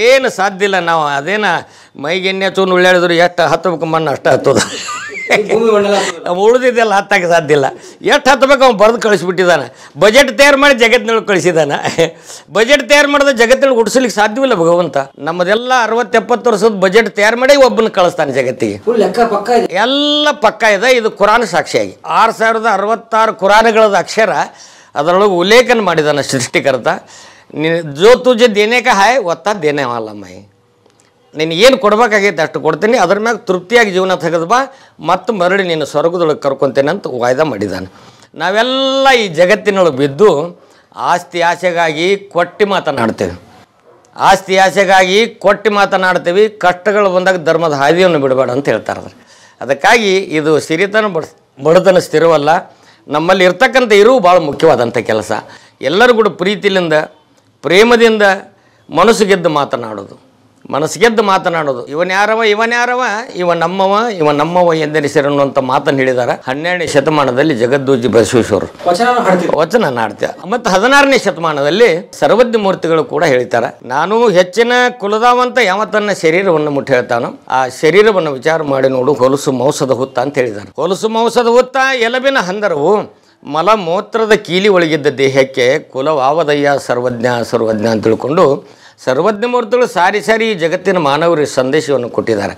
Speaker 3: ಏನು ಸಾಧ್ಯ ಇಲ್ಲ. ನಾವು ಅದೇನ ಮೈಗೆ ಎಣ್ಣೆ ಚೂನು ಉಳ್ಳಾಡಿದ್ರು ಎಷ್ಟು ಹತ್ತಬೇಕು ಮಣ್ಣು ಅಷ್ಟೇ ಹತ್ತದ. ಉಳಿದಿದ್ದೆಲ್ಲ ಹತ್ತಕ್ಕೆ ಸಾಧ್ಯ ಇಲ್ಲ. ಎಷ್ಟು ಹತ್ತಬೇಕು ಅವ್ನು ಬರೆದು ಕಳಿಸ್ಬಿಟ್ಟಿದ್ದಾನೆ. ಬಜೆಟ್ ತಯಾರು ಮಾಡಿ ಜಗತ್ತಿನೊಳಗೆ ಕಳಿಸಿದ್ದಾನೆ. ಬಜೆಟ್ ತಯಾರು ಮಾಡಿದ್ರೆ ಜಗತ್ತಿನೊಳಗೆ ಉಡಿಸ್ಲಿಕ್ಕೆ ಸಾಧ್ಯವಿಲ್ಲ ಭಗವಂತ. ನಮ್ಮದೆಲ್ಲ 60-70 ವರ್ಷದ ಬಜೆಟ್ ತಯಾರು ಮಾಡಿ ಒಬ್ಬನ ಕಳಿಸ್ತಾನೆ ಜಗತ್ತಿಗೆ. ಎಲ್ಲ ಪಕ್ಕ ಇದೆ. ಇದು ಕುರಾನ್ ಸಾಕ್ಷಿಯಾಗಿ 6066 ಕುರಾನ್ಗಳದ ಅಕ್ಷರ ಅದರೊಳಗೆ ಉಲ್ಲೇಖನ ಮಾಡಿದ್ದಾನೆ ಸೃಷ್ಟಿಕರ್ತ. ಜೋ ತುಜೆ ದೇನೇಕ ಹಾಯ್ ಒತ್ತ ದೇನೇ ವಾಲ ಮೈ. ನಿನಗೇನು ಕೊಡ್ಬೇಕಾಗೈತೆ ಅಷ್ಟು ಕೊಡ್ತೀನಿ, ಅದ್ರ ಮ್ಯಾಗ ತೃಪ್ತಿಯಾಗಿ ಜೀವನ ತೆಗೆದು ಬಾ, ಮತ್ತು ಮರಳಿ ನೀನು ಸ್ವರ್ಗದೊಳಗೆ ಕರ್ಕೊತೇನೆ ಅಂತ ವಾಯ್ದೆ ಮಾಡಿದ್ದಾನೆ. ನಾವೆಲ್ಲ ಈ ಜಗತ್ತಿನೊಳಗೆ ಬಿದ್ದು ಆಸ್ತಿ ಆಸೆಗಾಗಿ ಕೊಟ್ಟು ಮಾತನಾಡ್ತೇವೆ. ಆಸ್ತಿ ಆಸೆಗಾಗಿ ಕೊಟ್ಟು ಮಾತನಾಡ್ತೀವಿ. ಕಷ್ಟಗಳು ಬಂದಾಗ ಧರ್ಮದ ಹಾದಿಯನ್ನು ಬಿಡಬೇಡ ಅಂತ ಹೇಳ್ತಾರೆ. ಅದಕ್ಕಾಗಿ ಇದು ಸಿರಿತನ ಬಡತನ ಸ್ಥಿರವಲ್ಲ. ನಮ್ಮಲ್ಲಿ ಇರ್ತಕ್ಕಂಥ ಇರುವು ಭಾಳ ಮುಖ್ಯವಾದಂಥ ಕೆಲಸ. ಎಲ್ಲರೂ ಕೂಡ ಪ್ರೀತಿಲಿಂದ ಪ್ರೇಮದಿಂದ ಮನಸ್ಸು ಗೆದ್ದು ಮಾತನಾಡೋದು, ಮನಸ್ಸು ಗೆದ್ದು ಮಾತನಾಡೋದು. ಇವನ್ಯಾರವ ಇವ ನಮ್ಮವ ಎಂದೆನಿಸಿರು ಅನ್ನುವಂಥ ಮಾತನ್ನು ಹೇಳಿದ್ದಾರೆ 12ನೇ ಶತಮಾನದಲ್ಲಿ ಜಗದ್ದೂಜಿ ಬಸವೇಶ್ವರರು ವಚನ ಹಾಡ್ತಾರೆ. ಮತ್ತು 16ನೇ ಶತಮಾನದಲ್ಲಿ ಸರ್ವಜ್ಞ ಮೂರ್ತಿಗಳು ಕೂಡ ಹೇಳ್ತಾರೆ, ನಾನು ಹೆಚ್ಚಿನ ಕುಲದಾವಂತ ಯಾವ ತನ್ನ ಶರೀರವನ್ನು ಮುಟ್ಟಿ ಹೇಳ್ತಾನೋ ಆ ಶರೀರವನ್ನು ವಿಚಾರ ಮಾಡಿ ನೋಡು, ಹೊಲಸು ಮೌಸದ ಹುತ್ತ ಅಂತ ಹೇಳಿದ್ದಾರೆ. ಹೊಲಸು ಮೌಸದ ಹುತ್ತ ಎಲಬಿನ ಹಂದರವು ಮಲ ಮೂತ್ರದ ಕೀಲಿ ಒಳಗಿದ್ದ ದೇಹಕ್ಕೆ ಕುಲವಾವದಯ್ಯ ಸರ್ವಜ್ಞ ಅಂತ ತಿಳ್ಕೊಂಡು ಸರ್ವಜ್ಞ ಮೂರ್ತಿಗಳು ಸಾರಿ ಈ ಜಗತ್ತಿನ ಮಾನವರಿಗೆ ಸಂದೇಶವನ್ನು ಕೊಟ್ಟಿದ್ದಾರೆ.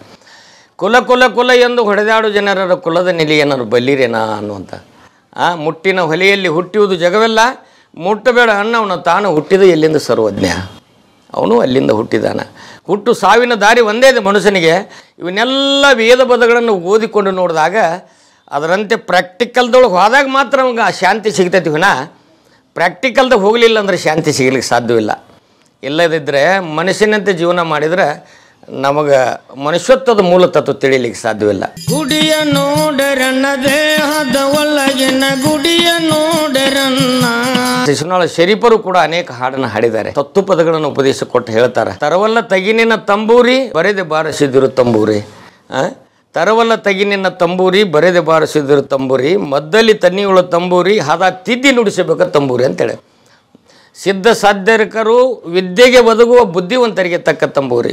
Speaker 3: ಕುಲ ಎಂದು ಹೊಡೆದಾಡು ಜನರ ಕುಲದ ನೆಲೆಯೇನಾರು ಬಲ್ಲಿರೇನಾ ಅನ್ನುವಂಥ. ಮುಟ್ಟಿನ ಹೊಲೆಯಲ್ಲಿ ಹುಟ್ಟುವುದು ಜಗವೆಲ್ಲ, ಮುಟ್ಟಬೇಡ ಅಣ್ಣವನು ತಾನು ಹುಟ್ಟಿದ ಎಲ್ಲಿಂದ ಸರ್ವಜ್ಞ. ಅವನು ಅಲ್ಲಿಂದ ಹುಟ್ಟಿದಾನ. ಹುಟ್ಟು ಸಾವಿನ ದಾರಿ ಒಂದೇ ಇದೆ ಮನುಷ್ಯನಿಗೆ. ಇವನ್ನೆಲ್ಲ ವೇದ ಪದಗಳನ್ನು ಓದಿಕೊಂಡು ನೋಡಿದಾಗ ಅದರಂತೆ ಪ್ರಾಕ್ಟಿಕಲ್ದೊಳಗೆ ಹೋದಾಗ ಮಾತ್ರ ನಮ್ಗೆ ಆ ಶಾಂತಿ ಸಿಗ್ತೈತಿ. ಪ್ರಾಕ್ಟಿಕಲ್ದಾಗ ಹೋಗಲಿಲ್ಲ ಅಂದರೆ ಶಾಂತಿ ಸಿಗಲಿಕ್ಕೆ ಸಾಧ್ಯವಿಲ್ಲ. ಇಲ್ಲದಿದ್ದರೆ ಮನುಷ್ಯನಂತೆ ಜೀವನ ಮಾಡಿದರೆ ನಮಗೆ ಮನುಷ್ಯತ್ವದ ಮೂಲ ತತ್ವ ತಿಳಿಯಲಿಕ್ಕೆ ಸಾಧ್ಯವಿಲ್ಲ.
Speaker 1: ಗುಡಿಯ ನೋಡರನ್ನ ದೇಹದ ಒಳಗಿನ ಗುಡಿಯ ನೋಡರನ್ನ.
Speaker 3: ಶಿಶುನಾಳ ಶರೀಫರು ಕೂಡ ಅನೇಕ ಹಾಡನ್ನು ಹಾಡಿದ್ದಾರೆ. ತತ್ವ ಪದಗಳನ್ನು ಉಪದೇಶ ಕೊಟ್ಟು ಹೇಳ್ತಾರೆ. ತರವಲ್ಲ ತಗಿನಿನ ತಂಬೂರಿ ಬರೆದೆ ಬಾರಿಸಿದಿರು ತಂಬೂರಿ. ತರವಲ್ಲ ತಗಿನಿನ ತಂಬೂರಿ ಬರೆದೆ ಬಾರಿಸಿದಿರು ತಂಬೂರಿ, ಮದ್ದಲ್ಲಿ ತನ್ನಿಯುಳ ತಂಬೂರಿ ಹದ ತಿದ್ದಿ ನುಡಿಸಬೇಕು ತಂಬೂರಿ ಅಂತೇಳಿ. ಸಿದ್ಧ ಸಾಧ್ಯಕರು ವಿದ್ಯೆಗೆ ಒದಗುವ ಬುದ್ಧಿವಂತರಿಗೆ ತಕ್ಕ ತಂಬೂರಿ,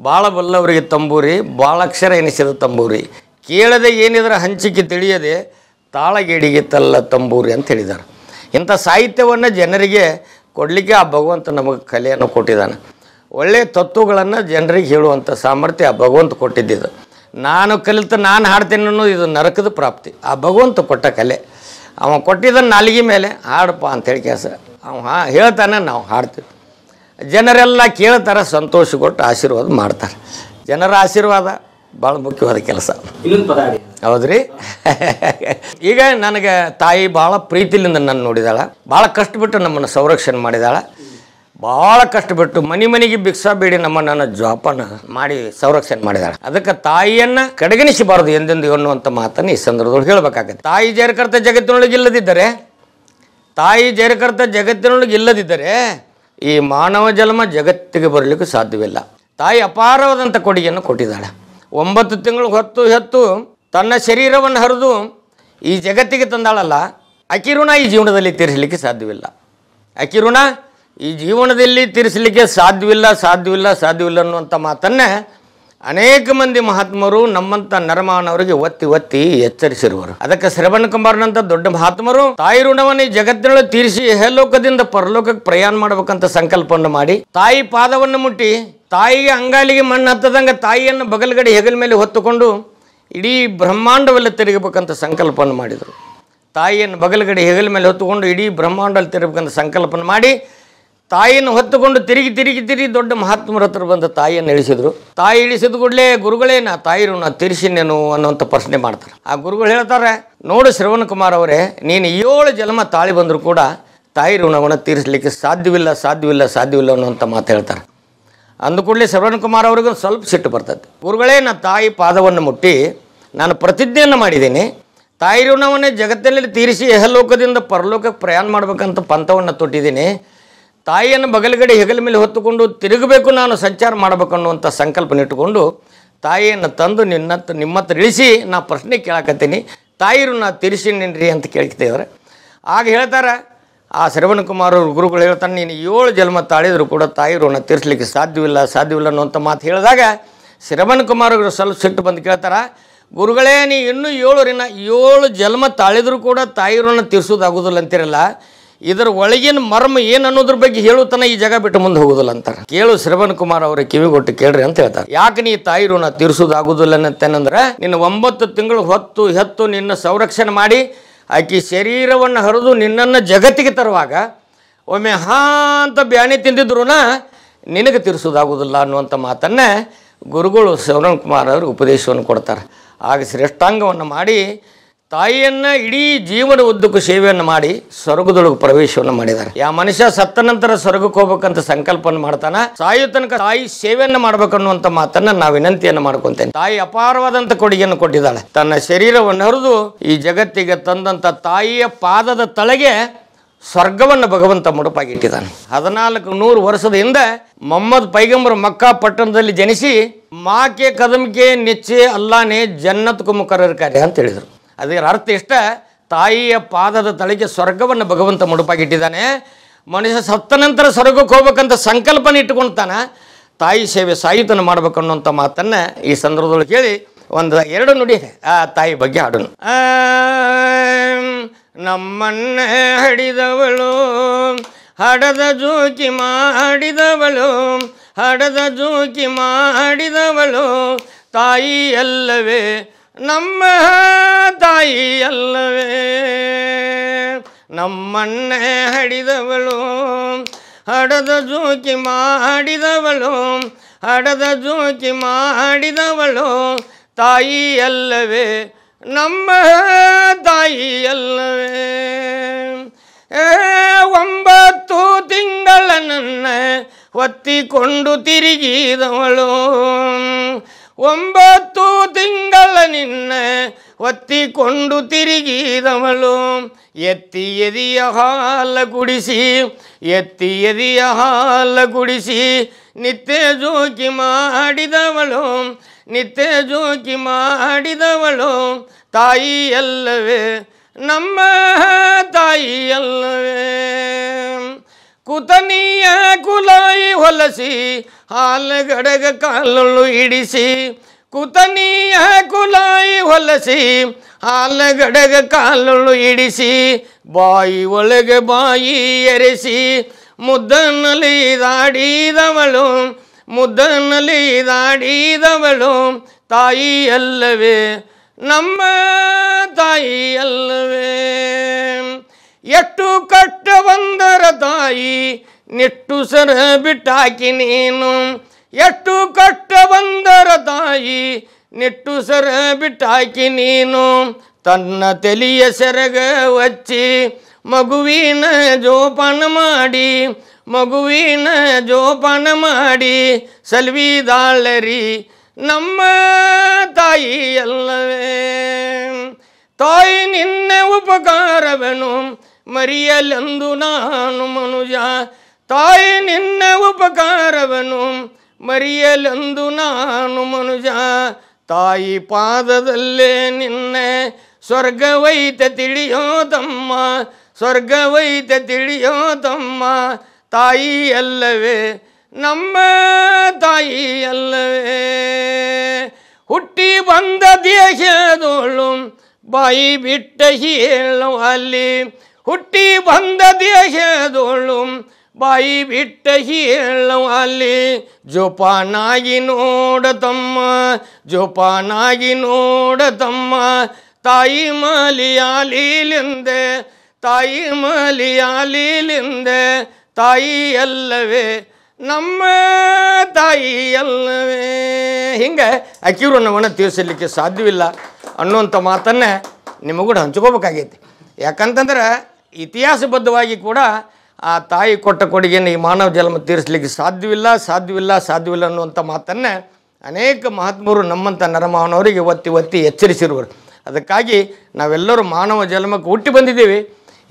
Speaker 3: ಭಾಳ ಬಲ್ಲವರಿಗೆ ತಂಬೂರಿ, ಭಾಳಾಕ್ಷರ ಎನಿಸಿದ ತಂಬೂರಿ, ಕೇಳದೆ ಏನಿದ್ರೆ ಹಂಚಿಕೆ ತಿಳಿಯದೆ ತಾಳಗೇಡಿಗೆ ತಲ್ಲ ತಂಬೂರಿ ಅಂತ ಹೇಳಿದ್ದಾರೆ. ಇಂಥ ಸಾಹಿತ್ಯವನ್ನು ಜನರಿಗೆ ಕೊಡಲಿಕ್ಕೆ ಆ ಭಗವಂತ ನಮಗೆ ಕಲೆಯನ್ನು ಕೊಟ್ಟಿದ್ದಾನೆ. ಒಳ್ಳೆಯ ತತ್ವಗಳನ್ನು ಜನರಿಗೆ ಹೇಳುವಂಥ ಸಾಮರ್ಥ್ಯ ಆ ಭಗವಂತ ಕೊಟ್ಟಿದ್ದಿದ್ದು. ನಾನು ಕಲಿತು ನಾನು ಹಾಡ್ತೇನೆ ಅನ್ನೋದು ಇದು ನರಕದ ಪ್ರಾಪ್ತಿ. ಆ ಭಗವಂತ ಕೊಟ್ಟ ಕಲೆ. ಅವ ಕೊಟ್ಟಿದ್ದನ್ನು ನಾಲಿಗೆ ಮೇಲೆ ಹಾಡಪ್ಪ ಅಂಥೇಳಿ ಕೆಲಸ ಅವ ಹೇಳ್ತಾನೆ, ನಾವು ಹಾಡ್ತೀವಿ. ಜನರೆಲ್ಲ ಕೇಳ್ತಾರೆ, ಸಂತೋಷ ಕೊಟ್ಟು ಆಶೀರ್ವಾದ ಮಾಡ್ತಾರೆ. ಜನರ ಆಶೀರ್ವಾದ ಭಾಳ ಮುಖ್ಯವಾದ ಕೆಲಸ. ಹೌದ್ರಿ. ಈಗ ನನಗೆ ತಾಯಿ ಭಾಳ ಪ್ರೀತಿಲಿಂದ ನನ್ನ ನೋಡಿದಾಳ. ಭಾಳ ಕಷ್ಟಪಟ್ಟು ನಮ್ಮನ್ನು ಸಂರಕ್ಷಣೆ ಮಾಡಿದಾಳ. ಭಾಳ ಕಷ್ಟಪಟ್ಟು ಮನೆಗೆ ಭಿಕ್ಷಾ ಬೇಡಿ ನಮ್ಮನ್ನು ಜೋಪಾನ ಮಾಡಿ ಸಂರಕ್ಷಣೆ ಮಾಡಿದಾಳೆ. ಅದಕ್ಕೆ ತಾಯಿಯನ್ನು ಕಡೆಗಣಿಸಬಾರದು ಎಂದೆಂದು ಅನ್ನುವಂಥ ಮಾತನ್ನು ಈ ಸಂದರ್ಭದೊಳಗೆ ಹೇಳಬೇಕಾಗತ್ತೆ. ತಾಯಿ ಜಯಕರ್ತ ಜಗತ್ತಿನೊಳಗೆ ಇಲ್ಲದಿದ್ದರೆ ಈ ಮಾನವ ಜನ್ಮ ಜಗತ್ತಿಗೆ ಬರಲಿಕ್ಕೆ ಸಾಧ್ಯವಿಲ್ಲ. ತಾಯಿ ಅಪಾರವಾದಂಥ ಕೊಡುಗೆಯನ್ನು ಕೊಟ್ಟಿದ್ದಾಳೆ. 9 ತಿಂಗಳು ಹೆತ್ತು ತನ್ನ ಶರೀರವನ್ನು ಹರಿದು ಈ ಜಗತ್ತಿಗೆ ತಂದಾಳಲ್ಲ, ಆಕಿ ಋಣ ಈ ಜೀವನದಲ್ಲಿ ತೀರಿಸಲಿಕ್ಕೆ ಸಾಧ್ಯವಿಲ್ಲ. ಆಕಿ ಋಣ ಈ ಜೀವನದಲ್ಲಿ ತೀರಿಸಲಿಕ್ಕೆ ಸಾಧ್ಯವಿಲ್ಲ ಅನ್ನುವಂಥ ಮಾತನ್ನೇ ಅನೇಕ ಮಂದಿ ಮಹಾತ್ಮರು ನಮ್ಮಂಥ ನರಮಾನವರಿಗೆ ಒತ್ತಿ ಎಚ್ಚರಿಸಿರುವರು. ಅದಕ್ಕೆ ಶ್ರವಣ ಕುಮಾರನಂತ ದೊಡ್ಡ ಮಹಾತ್ಮರು ತಾಯಿ ಋಣವನ್ನು ಈ ಜಗತ್ತಿನೊಳಗೆ ತೀರಿಸಿ ಇಹಲೋಕದಿಂದ ಪರಲೋಕಕ್ಕೆ ಪ್ರಯಾಣ ಮಾಡಬೇಕಂತ ಸಂಕಲ್ಪವನ್ನು ಮಾಡಿ ತಾಯಿ ಪಾದವನ್ನು ಮುಟ್ಟಿ ತಾಯಿಗೆ ಅಂಗಾಲಿಗೆ ಮಣ್ಣು ಹತ್ತದಂಗೆ ತಾಯಿಯನ್ನು ಬಗಲ್ಗಡೆ ಹೆಗಲ ಮೇಲೆ ಹೊತ್ತುಕೊಂಡು ಇಡೀ ಬ್ರಹ್ಮಾಂಡವೆಲ್ಲ ತಿರುಗಬೇಕಂತ ಸಂಕಲ್ಪವನ್ನು ಮಾಡಿದರು. ತಾಯಿಯನ್ನು ಬಗಲ್ಗಡೆ ಹೆಗಲ ಮೇಲೆ ಹೊತ್ತುಕೊಂಡು ಇಡೀ ಬ್ರಹ್ಮಾಂಡಲ್ಲಿ ತಿರುಗಬೇಕಂತ ಸಂಕಲ್ಪನ ಮಾಡಿ ತಾಯಿಯನ್ನು ಹೊತ್ತುಕೊಂಡು ತಿರುಗಿ ದೊಡ್ಡ ಮಹಾತ್ಮರ ಹತ್ರ ಬಂದು ತಾಯಿಯನ್ನು ಇಳಿಸಿದ್ರು. ತಾಯಿ ಇಳಿಸಿದ ಕೂಡಲೇ ಗುರುಗಳೇ ನಾ ತಾಯಿ ಋಣ ತೀರಿಸಿನೇನು ಅನ್ನುವಂಥ ಪ್ರಶ್ನೆ ಮಾಡ್ತಾರೆ. ಆ ಗುರುಗಳು ಹೇಳ್ತಾರೆ, ನೋಡು ಶ್ರವಣ ಕುಮಾರ್ ಅವರೇ, ನೀನು 7 ಜನ್ಮ ತಾಳಿ ಬಂದರೂ ಕೂಡ ತಾಯಿ ಋಣವನ್ನು ತೀರಿಸಲಿಕ್ಕೆ ಸಾಧ್ಯವಿಲ್ಲ ಅನ್ನುವಂಥ ಮಾತು ಹೇಳ್ತಾರೆ. ಅಂದ ಕೂಡಲೇ ಶ್ರವಣ ಕುಮಾರ್ ಅವ್ರಿಗೂ ಸ್ವಲ್ಪ ಸಿಟ್ಟು ಬರ್ತದೆ. ಗುರುಗಳೇ, ನಾ ತಾಯಿ ಪಾದವನ್ನು ಮುಟ್ಟಿ ನಾನು ಪ್ರತಿಜ್ಞೆಯನ್ನು ಮಾಡಿದ್ದೀನಿ, ತಾಯಿ ಋಣವನ್ನೇ ಜಗತ್ತಿನಲ್ಲಿ ತೀರಿಸಿ ಇಹಲೋಕದಿಂದ ಪರಲೋಕಕ್ಕೆ ಪ್ರಯಾಣ ಮಾಡ್ಬೇಕಂತ ಪಂಥವನ್ನು ತೊಟ್ಟಿದ್ದೀನಿ. ತಾಯಿಯನ್ನು ಬಗಲಗಡೆ ಹೆಗಲ ಮೇಲೆ ಹೊತ್ತುಕೊಂಡು ತಿರುಗಬೇಕು, ನಾನು ಸಂಚಾರ ಮಾಡಬೇಕು ಅನ್ನುವಂಥ ಸಂಕಲ್ಪನ ಇಟ್ಟುಕೊಂಡು ತಾಯಿಯನ್ನು ತಂದು ನಿಮ್ಮ ಹತ್ರ ಇಳಿಸಿ ನಾ ಪ್ರಶ್ನೆ ಕೇಳಕತ್ತೀನಿ, ತಾಯಿ ಋಣ ತೀರಿಸಿನ್ರಿ ಅಂತ ಕೇಳ್ತಿದ್ದಾರೆ. ಆಗ ಹೇಳ್ತಾರೆ ಆ ಶ್ರವಣ ಕುಮಾರ್ ಅವ್ರ ಗುರುಗಳು ಹೇಳ್ತಾನೆ, ನೀನು 7 ಜನ್ಮ ತಾಳಿದರೂ ಕೂಡ ತಾಯಿ ಋಣ ತೀರಿಸಲಿಕ್ಕೆ ಸಾಧ್ಯವಿಲ್ಲ ಅನ್ನುವಂಥ ಮಾತು ಹೇಳಿದಾಗ ಶ್ರವಣ ಕುಮಾರ್ ಅವರು ಸ್ವಲ್ಪ ಸಿಟ್ಟು ಬಂದು ಕೇಳ್ತಾರೆ, ಗುರುಗಳೇ ನೀ ಇನ್ನೂ 7 ಜನ್ಮ ತಾಳಿದ್ರು ಕೂಡ ತಾಯಿ ಋಣ ತೀರ್ಸೋದಾಗೋದಿಲ್ಲ ಅಂತಿರಲ್ಲ, ಇದರ ಒಳಗಿನ ಮರ್ಮ ಏನು ಅನ್ನೋದ್ರ ಬಗ್ಗೆ ಹೇಳುತ್ತಾನ ಈ ಜಗ ಬಿಟ್ಟು ಮುಂದೆ ಹೋಗೋದಿಲ್ಲ ಅಂತಾರೆ. ಕೇಳು ಶ್ರವಣ್ ಕುಮಾರ್ ಅವರ ಕಿವಿಗೊಟ್ಟು ಕೇಳ್ರಿ ಅಂತ ಹೇಳ್ತಾರೆ. ಯಾಕೆ ನೀ ತಾಯಿ ಋಣ ತೀರ್ಸೋದಾಗೋದಿಲ್ಲ ಅಂತಂದ್ರೆ, ನಿನ್ನ 9 ತಿಂಗಳು ಹೊತ್ತು ಹೆತ್ತು ನಿನ್ನ ಸಂರಕ್ಷಣೆ ಮಾಡಿ ಆಕಿ ಶರೀರವನ್ನು ಹರಿದು ನಿನ್ನನ್ನು ಜಗತ್ತಿಗೆ ತರುವಾಗ ಒಮ್ಮೆ ಅಂತ ಬ್ಯಾನೆ ತಿಂದಿದ್ರು ನಿನಗೆ ತೀರಿಸೋದಾಗೋದಿಲ್ಲ ಅನ್ನುವಂಥ ಮಾತನ್ನೇ ಗುರುಗಳು ಶ್ರವಣ್ ಕುಮಾರ್ ಅವರು ಉಪದೇಶವನ್ನು ಕೊಡ್ತಾರೆ. ಆಗ ಶ್ರೇಷ್ಠಾಂಗವನ್ನು ಮಾಡಿ ತಾಯಿಯನ್ನು ಇಡೀ ಜೀವನ ಉದ್ದಕ್ಕೂ ಸೇವೆಯನ್ನು ಮಾಡಿ ಸ್ವರ್ಗದೊಳಗೆ ಪ್ರವೇಶವನ್ನು ಮಾಡಿದ್ದಾರೆ. ಯಾವ ಮನುಷ್ಯ ಸತ್ತ ನಂತರ ಸ್ವರ್ಗಕ್ಕೆ ಹೋಗ್ಬೇಕಂತ ಸಂಕಲ್ಪವನ್ನು ಮಾಡ್ತಾನೆ, ಸಾಯೋ ತನಕ ತಾಯಿ ಸೇವೆಯನ್ನು ಮಾಡ್ಬೇಕನ್ನುವಂಥ ಮಾತನ್ನು ನಾವು ವಿನಂತಿಯನ್ನು ಮಾಡ್ಕೊತೇನೆ. ತಾಯಿ ಅಪಾರವಾದಂಥ ಕೊಡುಗೆಯನ್ನು ಕೊಟ್ಟಿದ್ದಾಳೆ. ತನ್ನ ಶರೀರವನ್ನು ಹರಿದು ಈ ಜಗತ್ತಿಗೆ ತಂದಂಥ ತಾಯಿಯ ಪಾದದ ತಳಗೆ ಸ್ವರ್ಗವನ್ನು ಭಗವಂತ ಮುಡುಪಾಗಿಟ್ಟಿದ್ದಾನೆ. 1400 ವರ್ಷದ ಹಿಂದೆ ಮೊಹಮ್ಮದ್ ಪೈಗಂಬರ್ ಮಕ್ಕಾ ಪಟ್ಟಣದಲ್ಲಿ ಜನಿಸಿ ಮಾಕೆ ಕದಮ್ಗೆ ನಿಚ್ಚೆ ಅಲ್ಲಾನೆ ಜನ್ನತ್ಕು ಮುಕರರ್ಕಾರ್ಯ ಅಂತ ಹೇಳಿದರು. ಅದರ ಅರ್ಥ ಇಷ್ಟ, ತಾಯಿಯ ಪಾದದ ತಳಗೆ ಸ್ವರ್ಗವನ್ನು ಭಗವಂತ ಮುಡುಪಾಗಿಟ್ಟಿದ್ದಾನೆ. ಮನುಷ್ಯ ಸತ್ತ ನಂತರ ಸ್ವರ್ಗಕ್ಕೆ ಹೋಗ್ಬೇಕಂತ ಸಂಕಲ್ಪನ ಇಟ್ಟುಕೊಳ್ತಾನೆ, ತಾಯಿ ಸೇವೆ ಸಾಯುತನ ಮಾಡ್ಬೇಕನ್ನುವಂಥ ಮಾತನ್ನು ಈ ಸಂದರ್ಭದೊಳಗೆ ಕೇಳಿ 1-2 ನುಡಿ ಆ ತಾಯಿ ಬಗ್ಗೆ ಹಾಡೋಣ. ನಮ್ಮನ್ನ ಹಡಿದವಳು ಹಡದ ಜೋಕಿ ಮಾಡಿದವಳು, ಹಡದ ಜೋಕಿ ಮಾಡಿದವಳು ತಾಯಿ ಅಲ್ಲವೇ, ನಮ್ಮ ತಾಯಿ ಅಲ್ಲವೇ. ನಮ್ಮನ್ನ ಹಡಿದವಳು ಹಡದ ಜೋಕಿ ಮಾಡಿದವಳು, ಹಡದ ಜೋಕಿ ಮಾಡಿದವಳು ತಾಯಿ ಅಲ್ಲವೇ, ನಮ್ಮ ತಾಯಿ ಅಲ್ಲವೇ. 9 ತಿಂಗಳ ನನ್ನ ಒತ್ತಿಕೊಂಡು ತಿರುಗಿದವಳು, 9 ತಿಂಗಳ ನಿನ್ನ ಒತ್ತಿಕೊಂಡು ತಿರುಗಿದವಳು. ಎತ್ತಿ ಎದಿಯ ಹಾಲ ಕುಡಿಸಿ, ಎತ್ತಿ ಎದಿಯ ಹಾಲ ಕುಡಿಸಿ ನಿತ್ಯ ಜೋಕಿ ಮಾಡಿದವಳು, ನಿತ್ಯ ಜೋಕಿ ಮಾಡಿದವಳು ತಾಯಿ ಅಲ್ಲವೇ, ನಮ್ಮ ತಾಯಿ ಅಲ್ಲವೇ. ಕುತನಿಯ ಕುಲಾಯಿ ಹೊಲಸಿ ಹಾಲಗಡಗ ಕಾಲೊಳ್ಳು ಇಡಿಸಿ, ಕುತನಿಯ ಕುಲಾಯಿ ಹೊಲಸಿ ಹಾಲಗಡಗ ಕಾಲೊಳ್ಳು ಇಡಿಸಿ, ಬಾಯಿ ಒಳಗೆ ಬಾಯಿ ಎರೆಸಿ ಮುದ್ದನಲ್ಲಿ ದಾಡಿದವಳು, ಮುದ್ದನಲ್ಲಿ ದಾಡಿದವಳು ತಾಯಿ ಅಲ್ಲವೇ, ನಮ್ಮ ತಾಯಿ ಅಲ್ಲವೇ. ಎಷ್ಟು ಕಷ್ಟ ಬಂದರ ತಾಯಿ ನಿಟ್ಟುಸರ ಬಿಟ್ಟಾಕಿ ನೀನು, ಎಷ್ಟು ಕಷ್ಟ ಬಂದರ ತಾಯಿ ನಿಟ್ಟುಸರ ಬಿಟ್ಟಾಕಿ ನೀನು. ತನ್ನ ತಲೆಯ ಸೆರಗ ವಚ್ಚಿ ಮಗುವಿನ ಜೋಪಾನ ಮಾಡಿ, ಮಗುವಿನ ಜೋಪಾನ ಮಾಡಿ ಸಲ್ವಿದಾಳರಿ ನಮ್ಮ ತಾಯಿ ಅಲ್ಲವೇ. ತಾಯಿ ನಿನ್ನ ಉಪಕಾರವೆನು ಮರೆಯಲೆಂದು ನಾನು ಮನುಜ, ತಾಯಿ ನಿನ್ನ ಉಪಕಾರವೆನು ಮರೆಯಲೆಂದು ನಾನು ಮನುಜ. ತಾಯಿ ಪಾದದಲ್ಲೇ ನಿನ್ನ ಸ್ವರ್ಗವೈತೆ ತಿಳಿಯೋ ತಮ್ಮ, ಸ್ವರ್ಗವೈತೆ ತಿಳಿಯೋ ತಮ್ಮ ತಾಯಿ ಅಲ್ಲವೇ, ನಮ್ಮ ತಾಯಿ ಅಲ್ಲವೇ. ಹುಟ್ಟಿ ಬಂದ ದೇಶದೋಳು ಬಾಯಿ ಬಿಟ್ಟ ಹೇಳು ಅಲ್ಲಿ, ಹುಟ್ಟಿ ಬಂದ ದೇಶದೋಳು ಬಾಯಿ ಬಿಟ್ಟ ಹೇಳು ಅಲ್ಲಿ. ಜೋಪಾನಾಗಿ ನೋಡ ತಮ್ಮ, ಜೋಪಾನಾಗಿ ನೋಡ ತಮ್ಮ ತಾಯಿ ಮಾಲಿಯಾಲಿಲಿಂದೆ, ತಾಯಿ ಮಾಲಿಯಾಲಿಲಿಂದೆ ತಾಯಿ ಅಲ್ಲವೇ, ನಮ್ಮ ತಾಯಿ ಅಲ್ಲವೇ. ಹಿಂಗೆ ಅಕ್ಕಿರು ನಮ್ಮನ್ನು ತೀರಿಸಲಿಕ್ಕೆ ಸಾಧ್ಯವಿಲ್ಲ ಅನ್ನುವಂಥ ಮಾತನ್ನೇ ನಿಮಗೂ ಕೂಡ ಹಂಚ್ಕೋಬೇಕಾಗೈತಿ. ಯಾಕಂತಂದ್ರೆ ಇತಿಹಾಸಬದ್ಧವಾಗಿ ಕೂಡ ಆ ತಾಯಿ ಕೊಟ್ಟ ಕೊಡುಗೆಯನ್ನು ಈ ಮಾನವ ಜನ್ಮ ತೀರಿಸಲಿಕ್ಕೆ ಸಾಧ್ಯವಿಲ್ಲ, ಸಾಧ್ಯವಿಲ್ಲ, ಸಾಧ್ಯವಿಲ್ಲ ಅನ್ನುವಂಥ ಮಾತನ್ನೇ ಅನೇಕ ಮಹಾತ್ಮರು ನಮ್ಮಂಥ ನರಮಾನವರಿಗೆ ಒತ್ತಿ ಒತ್ತಿ ಎಚ್ಚರಿಸಿರುವರು. ಅದಕ್ಕಾಗಿ ನಾವೆಲ್ಲರೂ ಮಾನವ ಜನ್ಮಕ್ಕೆ ಹುಟ್ಟಿ ಬಂದಿದ್ದೀವಿ.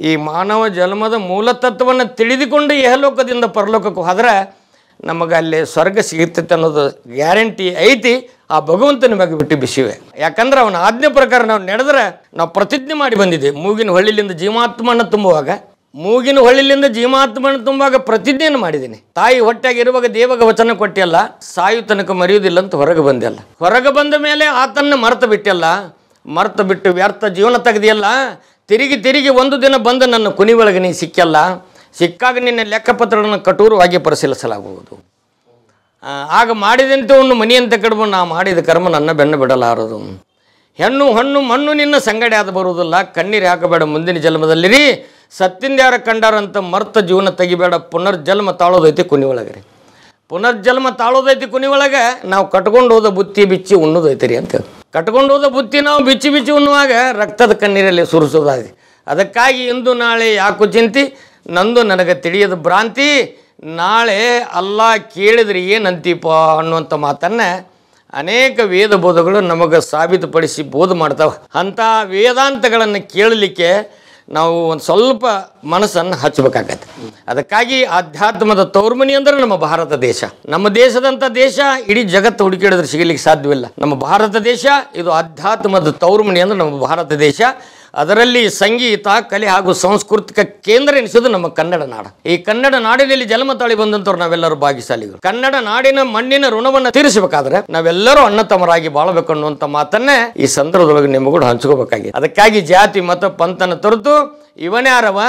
Speaker 3: ಈ ಮಾನವ ಜನ್ಮದ ಮೂಲತತ್ವವನ್ನು ತಿಳಿದುಕೊಂಡು ಇಹಲೋಕದಿಂದ ಪರಲೋಕಕ್ಕೆ ಹೋದರೆ ನಮಗೆ ಅಲ್ಲಿ ಸ್ವರ್ಗ ಸಿಗುತ್ತೈತೆ ಅನ್ನೋದು ಗ್ಯಾರಂಟಿ ಐತಿ. ಆ ಭಗವಂತ ನಿಮಗೆ ಬಿಟ್ಟು ಬಿಸಿವೆ. ಯಾಕಂದ್ರೆ ಅವನ ಆಜ್ಞೆ ಪ್ರಕಾರ ನಾವು ನಡೆದ್ರೆ ನಾವು ಪ್ರತಿಜ್ಞೆ ಮಾಡಿ ಬಂದಿದ್ದೀವಿ. ಮೂಗಿನ ಹೊಳ್ಳಿಲಿಂದ ಜೀವಾತ್ಮನ ತುಂಬುವಾಗ ಮೂಗಿನ ಹೊಳ್ಳಿಲಿಂದ ಜೀವಾತ್ಮನ ತುಂಬಾಗ ಪ್ರತಿಜ್ಞೆಯನ್ನು ಮಾಡಿದ್ದೀನಿ. ತಾಯಿ ಹೊಟ್ಟೆಗಿರುವಾಗ ದೇವಗ ವಚನ ಕೊಟ್ಟಿಯಲ್ಲ, ಸಾಯು ತನಕ ಮರೆಯುವುದಿಲ್ಲ ಅಂತ ಹೊರಗೆ ಬಂದೆಲ್ಲ. ಹೊರಗೆ ಬಂದ ಮೇಲೆ ಆತನ್ನ ಮರೆತು ಬಿಟ್ಟೆಲ್ಲ, ಮರೆತು ಬಿಟ್ಟು ವ್ಯರ್ಥ ಜೀವನ ತೆಗೆದಿಯಲ್ಲ. ತಿರುಗಿ ಒಂದು ದಿನ ಬಂದು ನನ್ನ ಕುನಿ ಒಳಗೆ ನೀ ಸಿಕ್ಕಲ್ಲ. ಸಿಕ್ಕಾಗ ನಿನ್ನ ಲೆಕ್ಕಪತ್ರಗಳನ್ನು ಕಠೋರವಾಗಿ ಪರಿಶೀಲಿಸಲಾಗುವುದು. ಆಗ ಮಾಡಿದಂತೆ ಒಂದು ಮನೆಯಂತೆ ಕಡಿಮೆ ನಾ ಮಾಡಿದ ಕರ್ಮ ನನ್ನ ಬೆನ್ನು ಬಿಡಲಾರದು. ಹೆಣ್ಣು ಹಣ್ಣು ಮಣ್ಣು ನಿನ್ನ ಸಂಗಡಿ ಆದ ಬರುವುದಿಲ್ಲ. ಕಣ್ಣೀರು ಹಾಕಬೇಡ ಮುಂದಿನ ಜನ್ಮದಲ್ಲಿರಿ. ಸತ್ತಿಂದ ಯಾರ ಕಂಡಾರಂತ ಮರ್ತ ಜೀವನ ತೆಗಿಬೇಡ. ಪುನರ್ಜನ್ಮ ತಾಳೋದೈತಿ ಕುನಿ ಒಳಗೆ ರೀ. ಪುನರ್ಜನ್ಮ ತಾಳೋದೈತಿ ಕುನಿ ಒಳಗೆ. ನಾವು ಕಟ್ಕೊಂಡು ಹೋದ ಬುತ್ತಿ ಬಿಚ್ಚಿ ಉಣ್ಣೋದೈತಿ ರೀ ಅಂತ. ಕಟ್ಕೊಂಡು ಹೋದ ಬುತ್ತಿ ನಾವು ಬಿಚ್ಚಿ ಉಣ್ಣುವಾಗ ರಕ್ತದ ಕಣ್ಣೀರಲ್ಲಿ ಸುರಿಸೋದಾಗಿ. ಅದಕ್ಕಾಗಿ ಇಂದು ನಾಳೆ ಯಾಕೋ ಚಿಂತಿ, ನಂದು ನನಗೆ ತಿಳಿಯದ ಭ್ರಾಂತಿ. ನಾಳೆ ಅಲ್ಲ ಕೇಳಿದ್ರೆ ಏನಂತೀಪ ಅನ್ನುವಂಥ ಮಾತನ್ನು ಅನೇಕ ವೇದ ಬೋಧಗಳು ನಮಗೆ ಸಾಬೀತುಪಡಿಸಿ ಬೋಧ ಮಾಡ್ತಾವೆ. ಅಂಥ ವೇದಾಂತಗಳನ್ನು ಕೇಳಲಿಕ್ಕೆ ನಾವು ಒಂದು ಸ್ವಲ್ಪ ಮನಸ್ಸನ್ನು ಹಚ್ಚಬೇಕಾಗತ್ತೆ. ಅದಕ್ಕಾಗಿ ಆಧ್ಯಾತ್ಮದ ತೌರ್ಮನಿ ಅಂದರೆ ನಮ್ಮ ಭಾರತ ದೇಶ. ನಮ್ಮ ದೇಶದಂಥ ದೇಶ ಇಡೀ ಜಗತ್ತು ಹುಡುಕಿಡಿದ್ರೆ ಸಿಗಲಿಕ್ಕೆ ಸಾಧ್ಯವಿಲ್ಲ. ನಮ್ಮ ಭಾರತ ದೇಶ ಇದು ಆಧ್ಯಾತ್ಮದ ತೌರ್ಮನಿ ಅಂದರೆ ನಮ್ಮ ಭಾರತ ದೇಶ. ಅದರಲ್ಲಿ ಸಂಗೀತ, ಕಲೆ ಹಾಗೂ ಸಾಂಸ್ಕೃತಿಕ ಕೇಂದ್ರ ಎನಿಸೋದು ನಮ್ಮ ಕನ್ನಡ ನಾಡು. ಈ ಕನ್ನಡ ನಾಡಿನಲ್ಲಿ ಜನ್ಮ ತಾಳಿ ಬಂದಂಥವ್ರು ನಾವೆಲ್ಲರೂ ಭಾಗ್ಯಶಾಲಿಗಳು. ಕನ್ನಡ ನಾಡಿನ ಮಣ್ಣಿನ ಋಣವನ್ನು ತೀರಿಸಬೇಕಾದ್ರೆ ನಾವೆಲ್ಲರೂ ಅಣ್ಣ ತಮ್ಮರಾಗಿ ಬಾಳಬೇಕು ಅನ್ನುವಂಥ ಮಾತನ್ನೇ ಈ ಸಂದರ್ಭದೊಳಗೆ ನಿಮಗೂ ಹಂಚ್ಕೋಬೇಕಾಗಿದೆ. ಅದಕ್ಕಾಗಿ ಜಾತಿ ಮತ ಪಂಥನ ತೊರೆದು ಇವನ್ಯಾರವ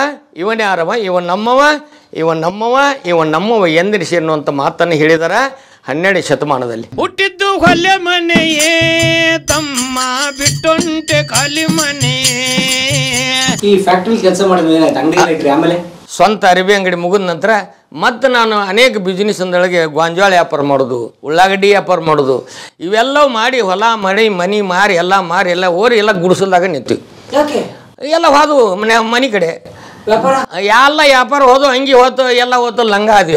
Speaker 3: ಇವ ನಮ್ಮವ ಎಂದಿರಿಸಿ ಅನ್ನುವಂಥ ಮಾತನ್ನು ಹೇಳಿದಾರ 12ನೇ ಶತಮಾನದಲ್ಲಿ.
Speaker 1: ಹುಟ್ಟಿದ್ದು ಹೊಲೆ ಮನೆಯೇ ತಮ್ಮ ಬಿಟ್ಟೊಂಟೆ ಖಾಲಿ ಮನೆ.
Speaker 2: ಈ ಫ್ಯಾಕ್ಟ್ರಿ ಕೆಲಸ ಮಾಡಿದ್ರೆ ಆಮೇಲೆ
Speaker 3: ಸ್ವಂತ ಅರಿವಿ ಅಂಗಡಿ ಮುಗಿದ ನಂತರ ಮತ್ತು ನಾನು ಅನೇಕ ಬಿಸ್ನೆಸ್ ಅಂದೊಳಗೆ ಗೋಂಜಾಳ ವ್ಯಾಪಾರ ಮಾಡೋದು, ಉಳ್ಳಾಗಡ್ಡಿ ವ್ಯಾಪಾರ ಮಾಡೋದು, ಇವೆಲ್ಲವೂ ಮಾಡಿ ಹೊಲ ಮನಿ ಮಾರಿ ಎಲ್ಲ ಓರಿ ಎಲ್ಲ ಗುಡಿಸಲ್ದಾಗ ನಿಂತೀವಿ. ಎಲ್ಲ ಹೋದು ಮನೆ ಕಡೆ ಎಲ್ಲ ವ್ಯಾಪಾರ ಹೋದು, ಅಂಗಿ ಹೋತು, ಎಲ್ಲ ಹೋತು, ಲಂಗ ಅದು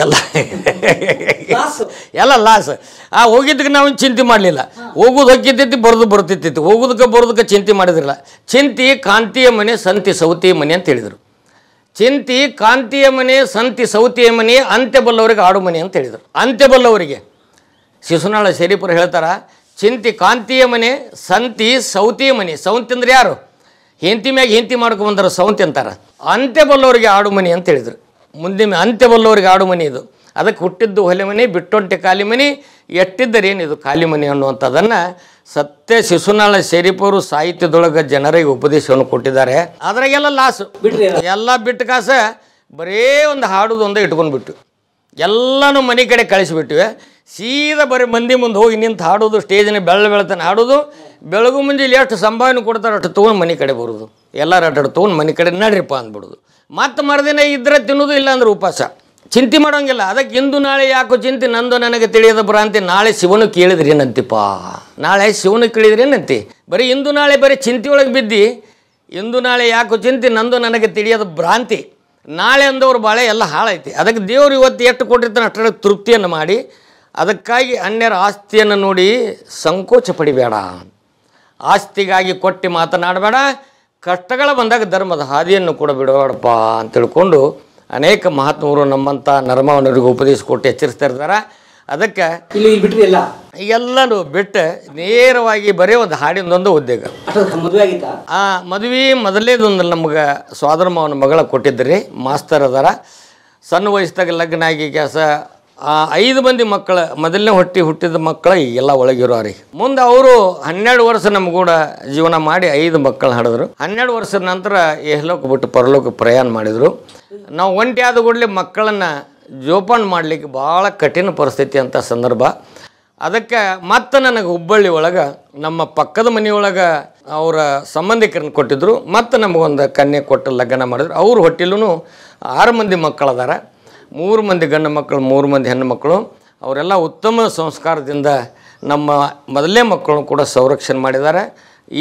Speaker 3: ಎಲ್ಲ ಲಾಸ್. ಹೋಗಿದ್ದಕ್ಕೆ ನಾವು ಚಿಂತೆ ಮಾಡಲಿಲ್ಲ. ಹೋಗೋದು ಹೊಕ್ಕಿತ್ತೈತಿ, ಬರ್ತಿತ್ತು. ಹೋಗೋದಕ್ಕೆ ಚಿಂತೆ ಮಾಡಿದ್ರಲ್ಲ. ಚಿಂತಿ ಕಾಂತಿಯ ಮನೆ, ಸಂತಿ ಸೌತಿಯ ಮನೆ ಅಂತ ಹೇಳಿದರು. ಚಿಂತಿ ಕಾಂತಿಯ ಮನೆ, ಸಂತಿ ಸೌತಿಯ ಮನೆ, ಅಂತ್ಯ ಬಲ್ಲವರಿಗೆ ಆಡು ಮನೆ ಅಂತ ಹೇಳಿದರು. ಅಂತ್ಯ ಬಲ್ಲವರಿಗೆ ಶಿಶುನಾಳ ಶರೀಫರು ಹೇಳ್ತಾರ, ಚಿಂತಿ ಕಾಂತಿಯ ಮನೆ, ಸಂತಿ ಸೌತಿಯ ಮನೆ. ಸೌಂತಿ ಅಂದ್ರೆ ಯಾರು? ಹೆಂತಿ ಮ್ಯಾಗ ಹೆಂತಿ ಮಾಡ್ಕೊಂಬಂದ್ರೆ ಸೌಂತಿ ಅಂತಾರೆ. ಅಂತ್ಯ ಬಲ್ಲವರಿಗೆ ಆಡು ಮನೆ ಅಂತ ಹೇಳಿದರು. ಮುಂದೆ ಅಂತ್ಯ ಬಲ್ಲವರಿಗೆ ಆಡು ಮನೆ ಇದು. ಅದಕ್ಕೆ ಹುಟ್ಟಿದ್ದು ಹೊಲೆ ಮನೆ, ಬಿಟ್ಟೊಂಟೆ ಖಾಲಿ ಮನೆ, ಎಟ್ಟಿದ್ದರೇನಿದು ಖಾಲಿ ಮನೆ ಅನ್ನುವಂಥದ್ದನ್ನು ಸತ್ಯ ಶಿಶುನಾಳ ಶರೀಫರು ಸಾಹಿತ್ಯದೊಳಗೆ ಜನರಿಗೆ ಉಪದೇಶವನ್ನು ಕೊಟ್ಟಿದ್ದಾರೆ. ಅದ್ರಾಗೆಲ್ಲ ಲಾಸು ಎಲ್ಲ ಬಿಟ್ಟು ಕಾಸ ಬರೇ ಒಂದು ಹಾಡೋದು ಒಂದೇ ಇಟ್ಕೊಂಡ್ಬಿಟ್ಟು ಎಲ್ಲನೂ ಮನೆ ಕಡೆ ಕಳಿಸಿಬಿಟ್ಟಿವೆ. ಸೀದಾ ಬರೀ ಮಂದಿ ಮುಂದೆ ಹೋಗಿ ನಿಂತು ಹಾಡೋದು, ಸ್ಟೇಜಿನ ಬೆಳತಾನೆ ಹಾಡೋದು. ಬೆಳಗು ಮುಂಜಾನೆ ಎಷ್ಟು ಸಂಭಾವನೆ ಕೊಡ್ತಾರೆ ಅಷ್ಟು ತೊಗೊಂಡು ಮನೆ ಕಡೆ ಬರೋದು. ಎಲ್ಲರೂ ಅಡ್ಡಾಡು ತೊಗೊಂಡು ಮನೆ ಕಡೆ ನಡ್ರಿಪ್ಪ ಅಂದ್ಬಿಡೋದು. ಮತ್ತು ಮರುದಿನ ಇದ್ರೆ ತಿನ್ನೋದು, ಇಲ್ಲ ಅಂದ್ರೆ ಉಪವಾಸ. ಚಿಂತೆ ಮಾಡೋಂಗಿಲ್ಲ. ಅದಕ್ಕೆ ಇಂದು ನಾಳೆ ಯಾಕೋ ಚಿಂತೆ, ನಂದು ನನಗೆ ತಿಳಿಯದ ಭ್ರಾಂತಿ. ನಾಳೆ ಶಿವನು ಕೇಳಿದ್ರಿ ಏನಂತಿಪ್ಪ, ನಾಳೆ ಶಿವನು ಕೇಳಿದ್ರಿ ಏನಂತಿ. ಬರೀ ಇಂದು ನಾಳೆ ಬರೀ ಚಿಂತೆಯೊಳಗೆ ಬಿದ್ದು, ಇಂದು ನಾಳೆ ಯಾಕೋ ಚಿಂತೆ, ನಂದು ನನಗೆ ತಿಳಿಯದ ಭ್ರಾಂತಿ. ನಾಳೆ ಅಂದವ್ರು ಬಾಳೆ ಎಲ್ಲ ಹಾಳೈತಿ. ಅದಕ್ಕೆ ದೇವರು ಇವತ್ತು ಎಷ್ಟು ಕೊಟ್ಟಿರ್ತಾನೆ ಅಷ್ಟರ ತೃಪ್ತಿಯನ್ನು ಮಾಡಿ, ಅದಕ್ಕಾಗಿ ಅನ್ಯರ ಆಸ್ತಿಯನ್ನು ನೋಡಿ ಸಂಕೋಚ ಪಡಿಬೇಡ. ಆಸ್ತಿಗಾಗಿ ಕೊಟ್ಟು ಮಾತನಾಡಬೇಡ. ಕಷ್ಟಗಳ ಬಂದಾಗ ಧರ್ಮದ ಹಾದಿಯನ್ನು ಕೂಡ ಬಿಡಬೇಡಪ್ಪ ಅಂತ ತಿಳ್ಕೊಂಡು ಅನೇಕ ಮಹಾತ್ಮರು ನಮ್ಮಂಥ ನರ್ಮವನವರಿಗೆ ಉಪದೇಶ ಕೊಟ್ಟು ಎಚ್ಚರಿಸ್ತಾ ಇರ್ತಾರೆ. ಅದಕ್ಕೆ
Speaker 2: ಇಲ್ಲಿ ಬಿಟ್ಟರೆ
Speaker 3: ಎಲ್ಲನೂ ಬಿಟ್ಟು ನೇರವಾಗಿ ಬರೀ ಒಂದು ಹಾಡಿನದೊಂದು ಉದ್ಯೋಗ. ಮದುವೆ ಮೊದಲೇದೊಂದು ನಮ್ಗೆ ಸೋದರ ಮಾವನ ಮಗಳ ಕೊಟ್ಟಿದ್ರಿ. ಮಾಸ್ತರ್ ಅದಾರ. ಸಣ್ಣ ವಯಸ್ಸಿದಾಗ ಲಗ್ನ ಆಗಿ ಕೆಲಸ 5 ಮಂದಿ ಮಕ್ಕಳು, ಮೊದಲನೇ ಹುಟ್ಟಿದ ಮಕ್ಕಳು ಈಗೆಲ್ಲ ಒಳಗಿರೋ ರೀ. ಮುಂದೆ ಅವರು 12 ವರ್ಷ ನಮ್ಗೂಡ ಜೀವನ ಮಾಡಿ 5 ಮಕ್ಕಳು ಹಡಿದ್ರು. 12 ವರ್ಷದ ನಂತರ ಎಹಲೋಕ ಬಿಟ್ಟು ಪರಲೋಕ ಪ್ರಯಾಣ ಮಾಡಿದರು. ನಾವು ಒಂಟಿ ಆದ ಕೂಡಲೇ ಮಕ್ಕಳನ್ನು ಜೋಪಾನ ಮಾಡಲಿಕ್ಕೆ ಭಾಳ ಕಠಿಣ ಪರಿಸ್ಥಿತಿ ಅಂತ ಸಂದರ್ಭ. ಅದಕ್ಕೆ ಮತ್ತೆ ನನಗೆ ಹುಬ್ಬಳ್ಳಿ ಒಳಗೆ ನಮ್ಮ ಪಕ್ಕದ ಮನೆಯೊಳಗೆ ಅವರ ಸಂಬಂಧಿಕರನ್ನು ಕೊಟ್ಟಿದ್ದರು. ಮತ್ತು ನಮಗೊಂದು ಕನ್ಯೆ ಕೊಟ್ಟು ಲಗ್ನ ಮಾಡಿದ್ರು. ಅವ್ರ ಹೊಟ್ಟಿಲೂ 6 ಮಂದಿ ಮಕ್ಕಳದಾರ. 3 ಮಂದಿ ಗಂಡು ಮಕ್ಕಳು, 3 ಮಂದಿ ಹೆಣ್ಣು ಮಕ್ಕಳು. ಅವರೆಲ್ಲ ಉತ್ತಮ ಸಂಸ್ಕಾರದಿಂದ ನಮ್ಮ ಮೊದಲನೇ ಮಕ್ಕಳು ಕೂಡ ಸಂರಕ್ಷಣೆ ಮಾಡಿದ್ದಾರೆ.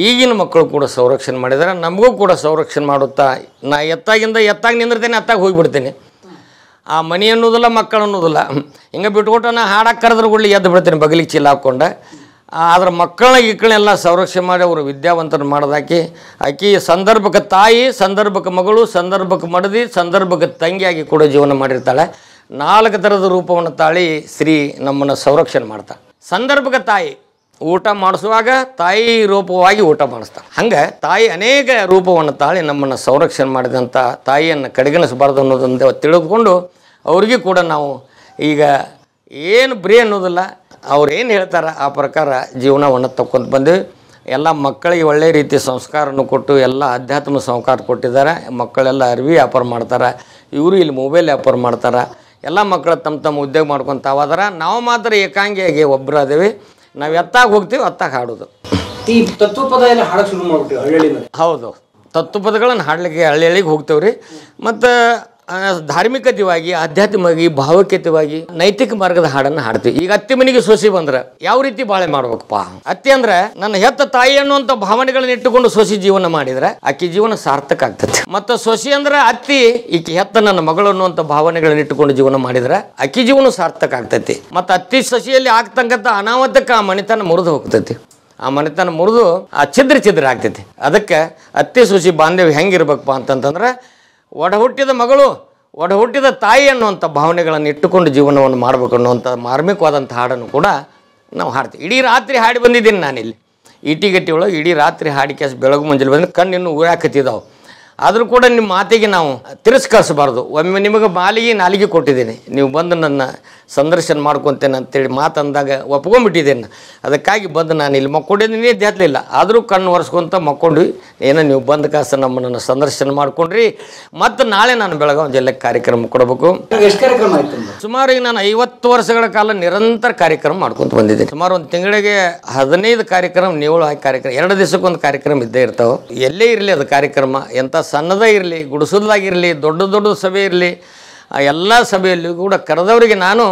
Speaker 3: ಈಗಿನ ಮಕ್ಕಳು ಕೂಡ ಸಂರಕ್ಷಣೆ ಮಾಡಿದ್ದಾರೆ. ನಮಗೂ ಕೂಡ ಸಂರಕ್ಷಣೆ ಮಾಡುತ್ತಾ ನಾ ಎತ್ತಾಗಿ ನಿಂದಿರ್ತೇನೆ, ಎತ್ತಾಗ ಹೋಗಿಬಿಡ್ತೀನಿ. ಆ ಮನೆ ಅನ್ನೋದಿಲ್ಲ, ಮಕ್ಕಳು ಅನ್ನೋದಿಲ್ಲ. ಹಿಂಗೆ ಬಿಟ್ಕೊಟ್ಟು ನಾ ಹಾಡಕ್ಕೆ ಕರೆದ್ರೆ ಗುಳ್ಳಿ ಎದ್ದು ಬಿಡ್ತೀನಿ ಬಗಲಿಗೆ ಚೀಲ ಹಾಕ್ಕೊಂಡು. ಆದ್ರೆ ಮಕ್ಕಳನ್ನೆಲ್ಲ ಸಂರಕ್ಷಣೆ ಮಾಡಿ ಅವರು ವಿದ್ಯಾವಂತರು ಮಾಡೋದಾಕಿ ಆಕಿ ಸಂದರ್ಭಕ್ಕೆ ತಾಯಿ, ಸಂದರ್ಭಕ್ಕೆ ಮಗಳು, ಸಂದರ್ಭಕ್ಕೆ ಮಡದಿ, ಸಂದರ್ಭಕ್ಕೆ ತಂಗಿಯಾಗಿ ಕೂಡ ಜೀವನ ಮಾಡಿರ್ತಾಳೆ. 4 ಥರದ ರೂಪವನ್ನು ತಾಳಿ ಶ್ರೀ ನಮ್ಮನ್ನು ಸಂರಕ್ಷಣೆ ಮಾಡ್ತಾಳೆ. ಸಂದರ್ಭಕ್ಕೆ ತಾಯಿ ಊಟ ಮಾಡಿಸುವಾಗ ತಾಯಿ ರೂಪವಾಗಿ ಊಟ ಮಾಡಿಸ್ತಾಳೆ. ಹಂಗೆ ತಾಯಿ ಅನೇಕ ರೂಪವನ್ನು ತಾಳಿ ನಮ್ಮನ್ನು ಸಂರಕ್ಷಣೆ ಮಾಡಿದಂಥ ತಾಯಿಯನ್ನು ಕಡೆಗಣಿಸಬಾರ್ದು ಅನ್ನೋದೊಂದು ತಿಳಿದುಕೊಂಡು ಅವ್ರಿಗೂ ಕೂಡ ನಾವು ಈಗ ಏನು ಬರೀ ಅನ್ನೋದಿಲ್ಲ, ಅವ್ರು ಏನು ಹೇಳ್ತಾರೆ ಆ ಪ್ರಕಾರ ಜೀವನವನ್ನು ತಕ್ಕೊಂತ ಬಂದೀವಿ. ಎಲ್ಲ ಮಕ್ಕಳಿಗೆ ಒಳ್ಳೆಯ ರೀತಿ ಸಂಸ್ಕಾರವನ್ನು ಕೊಟ್ಟು ಎಲ್ಲ ಅಧ್ಯಾತ್ಮ ಸಂಸ್ಕಾರ ಕೊಟ್ಟಿದ್ದಾರೆ. ಮಕ್ಕಳೆಲ್ಲ ಅರಿವಿ ವ್ಯಾಪಾರ ಮಾಡ್ತಾರೆ, ಇವರು ಇಲ್ಲಿ ಮೊಬೈಲ್ ವ್ಯಾಪಾರ ಮಾಡ್ತಾರೆ. ಎಲ್ಲ ಮಕ್ಕಳು ತಮ್ಮ ಉದ್ಯೋಗ ಮಾಡ್ಕೊತಾವಾದ್ರೆ ನಾವು ಮಾತ್ರ ಏಕಾಂಗಿಯಾಗಿ ಒಬ್ಬರು ಅದೇವಿ. ನಾವು ಎತ್ತಾಗ ಹೋಗ್ತೀವಿ ಅತ್ತಾಗ ಹಾಡೋದು.
Speaker 2: ಈ ತತ್ವಪದ ಎಲ್ಲ ಹಾಡಕ್ಕೆ ಶುರು ಮಾಡ್ಬಿಟ್ಟಿವಿ ಹಳ್ಳಿ.
Speaker 3: ಹೌದು, ತತ್ವಪದಗಳನ್ನು ಹಾಡಲಿಕ್ಕೆ ಹಳ್ಳಿಗೆ ಹೋಗ್ತೇವೆ ರೀ. ಮತ್ತು ಧಾರ್ಮಿಕತೆವಾಗಿ, ಆಧ್ಯಾತ್ಮಿಕವಾಗಿ, ಭಾವೈಕ್ಯತೆವಾಗಿ, ನೈತಿಕ ಮಾರ್ಗದ ಹಾಡನ್ನು ಹಾಡ್ತೀವಿ. ಈಗ ಅತ್ತಿ ಮನೆಗೆ ಸೊಸಿ ಬಂದ್ರೆ ಯಾವ ರೀತಿ ಬಾಳೆ ಮಾಡ್ಬೇಕಪ್ಪ? ಅತ್ತಿ ಅಂದ್ರೆ ನನ್ನ ಹೆತ್ತ ತಾಯಿ ಅನ್ನುವಂಥ ಭಾವನೆಗಳನ್ನ ಇಟ್ಟುಕೊಂಡು ಸೊಸಿ ಜೀವನ ಮಾಡಿದ್ರೆ ಆಕಿ ಜೀವನ ಸಾರ್ಥಕ ಆಗ್ತದೆ. ಮತ್ತು ಸೊಸಿ ಅಂದ್ರೆ ಅತ್ತಿ ಈಕೆ ಹೆತ್ತ ನನ್ನ ಮಗಳು ಅನ್ನುವಂಥ ಭಾವನೆಗಳನ್ನ ಇಟ್ಟುಕೊಂಡು ಜೀವನ ಮಾಡಿದ್ರೆ ಆಕಿ ಜೀವನ ಸಾರ್ಥಕ ಆಗ್ತೈತಿ. ಮತ್ತು ಅತ್ತಿ ಸೊಸಿಯಲ್ಲಿ ಆಗ್ತಕ್ಕಂಥ ಅನಾಹುತಕ್ಕೆ ಆ ಮನೆತನ ಮುರಿದು ಹೋಗ್ತೈತಿ. ಆ ಮನೆತನ ಮುರಿದು ಆ ಛಿದ್ರ ಆಗ್ತೈತಿ. ಅದಕ್ಕೆ ಅತ್ತಿ ಸೊಸಿ ಬಾಂಧವ್ಯ ಹೆಂಗಿರ್ಬೇಕಪ್ಪ ಅಂತಂತಂದ್ರೆ ಒಡ ಹುಟ್ಟಿದ ಮಗಳು, ಒಡ ಹುಟ್ಟಿದ ತಾಯಿ ಅನ್ನುವಂಥ ಭಾವನೆಗಳನ್ನು ಇಟ್ಟುಕೊಂಡು ಜೀವನವನ್ನು ಮಾಡಬೇಕು ಅನ್ನುವಂಥ ಮಾರ್ಮಿಕವಾದಂಥ ಹಾಡನ್ನು ಕೂಡ ನಾವು ಹಾಡ್ತೀವಿ. ಇಡೀ ರಾತ್ರಿ ಹಾಡಿ ಬಂದಿದ್ದೀನಿ ನಾನಿಲ್ಲಿ ಈಟಿಗಟ್ಟಿ ಒಳಗೆ. ಇಡೀ ರಾತ್ರಿ ಹಾಡಿ ಕೆಲಸ ಬೆಳಗ್ಗೆ ಮುಂಜಾನೆ ಬಂದರೆ ಕಣ್ಣು ಇನ್ನೂ ಊರಾಕತ್ತಿದ್ದಾವೆ. ಆದರೂ ಕೂಡ ನಿಮ್ಮ ಮಾತಿಗೆ ನಾವು ತಿರಸ್ಕರಿಸಬಾರ್ದು. ಒಮ್ಮೆ ನಿಮಗೆ ನಾಲಿಗೆ ಕೊಟ್ಟಿದ್ದೀನಿ, ನೀವು ಬಂದು ನನ್ನ ಸಂದರ್ಶನ ಮಾಡ್ಕೊತೇನೆ ಅಂತೇಳಿ ಮಾತಂದಾಗ ಒಪ್ಕೊಂಡ್ಬಿಟ್ಟಿದ್ದೇನೆ. ಅದಕ್ಕಾಗಿ ಬಂದು ನಾನು ಇಲ್ಲಿ ಮಕ್ಕೊಂಡಿದ್ದೀನಿ, ಎದ್ದೇಳಲಿಲ್ಲ. ಆದರೂ ಕಣ್ಣು ಒರೆಸ್ಕೊಂತ ಮಕ್ಕೊಂಡ್ವಿ. ಏನೋ ನೀವು ಬಂದ ಕಾಸು ನಮ್ಮನ್ನು ಸಂದರ್ಶನ ಮಾಡ್ಕೊಂಡ್ರಿ. ಮತ್ತು ನಾಳೆ ನಾನು ಬೆಳಗಾವಿ ಜಿಲ್ಲೆಗೆ ಕಾರ್ಯಕ್ರಮ ಕೊಡಬೇಕು.
Speaker 2: ಎಷ್ಟು ಕಾರ್ಯಕ್ರಮ ಆಯ್ತು?
Speaker 3: ಸುಮಾರು ಈಗ ನಾನು 50 ವರ್ಷಗಳ ಕಾಲ ನಿರಂತರ ಕಾರ್ಯಕ್ರಮ ಮಾಡ್ಕೊತ ಬಂದಿದ್ದೀನಿ. ಸುಮಾರು ಒಂದು ತಿಂಗಳಿಗೆ 15 ಕಾರ್ಯಕ್ರಮ, 7 ಕಾರ್ಯಕ್ರಮ, 2 ದಿವಸಕ್ಕೊಂದು ಕಾರ್ಯಕ್ರಮ ಇದ್ದೇ ಇರ್ತಾವೆ. ಎಲ್ಲೇ ಇರಲಿ ಅದು ಕಾರ್ಯಕ್ರಮ, ಎಂಥ ಸಣ್ಣದೇ ಇರಲಿ, ಗುಡಿಸೋದಾಗಿರಲಿ, ದೊಡ್ಡ ಸಭೆ ಇರಲಿ, ಆ ಎಲ್ಲ ಸಭೆಯಲ್ಲಿಯೂ ಕೂಡ ಕರೆದವರಿಗೆ ನಾನು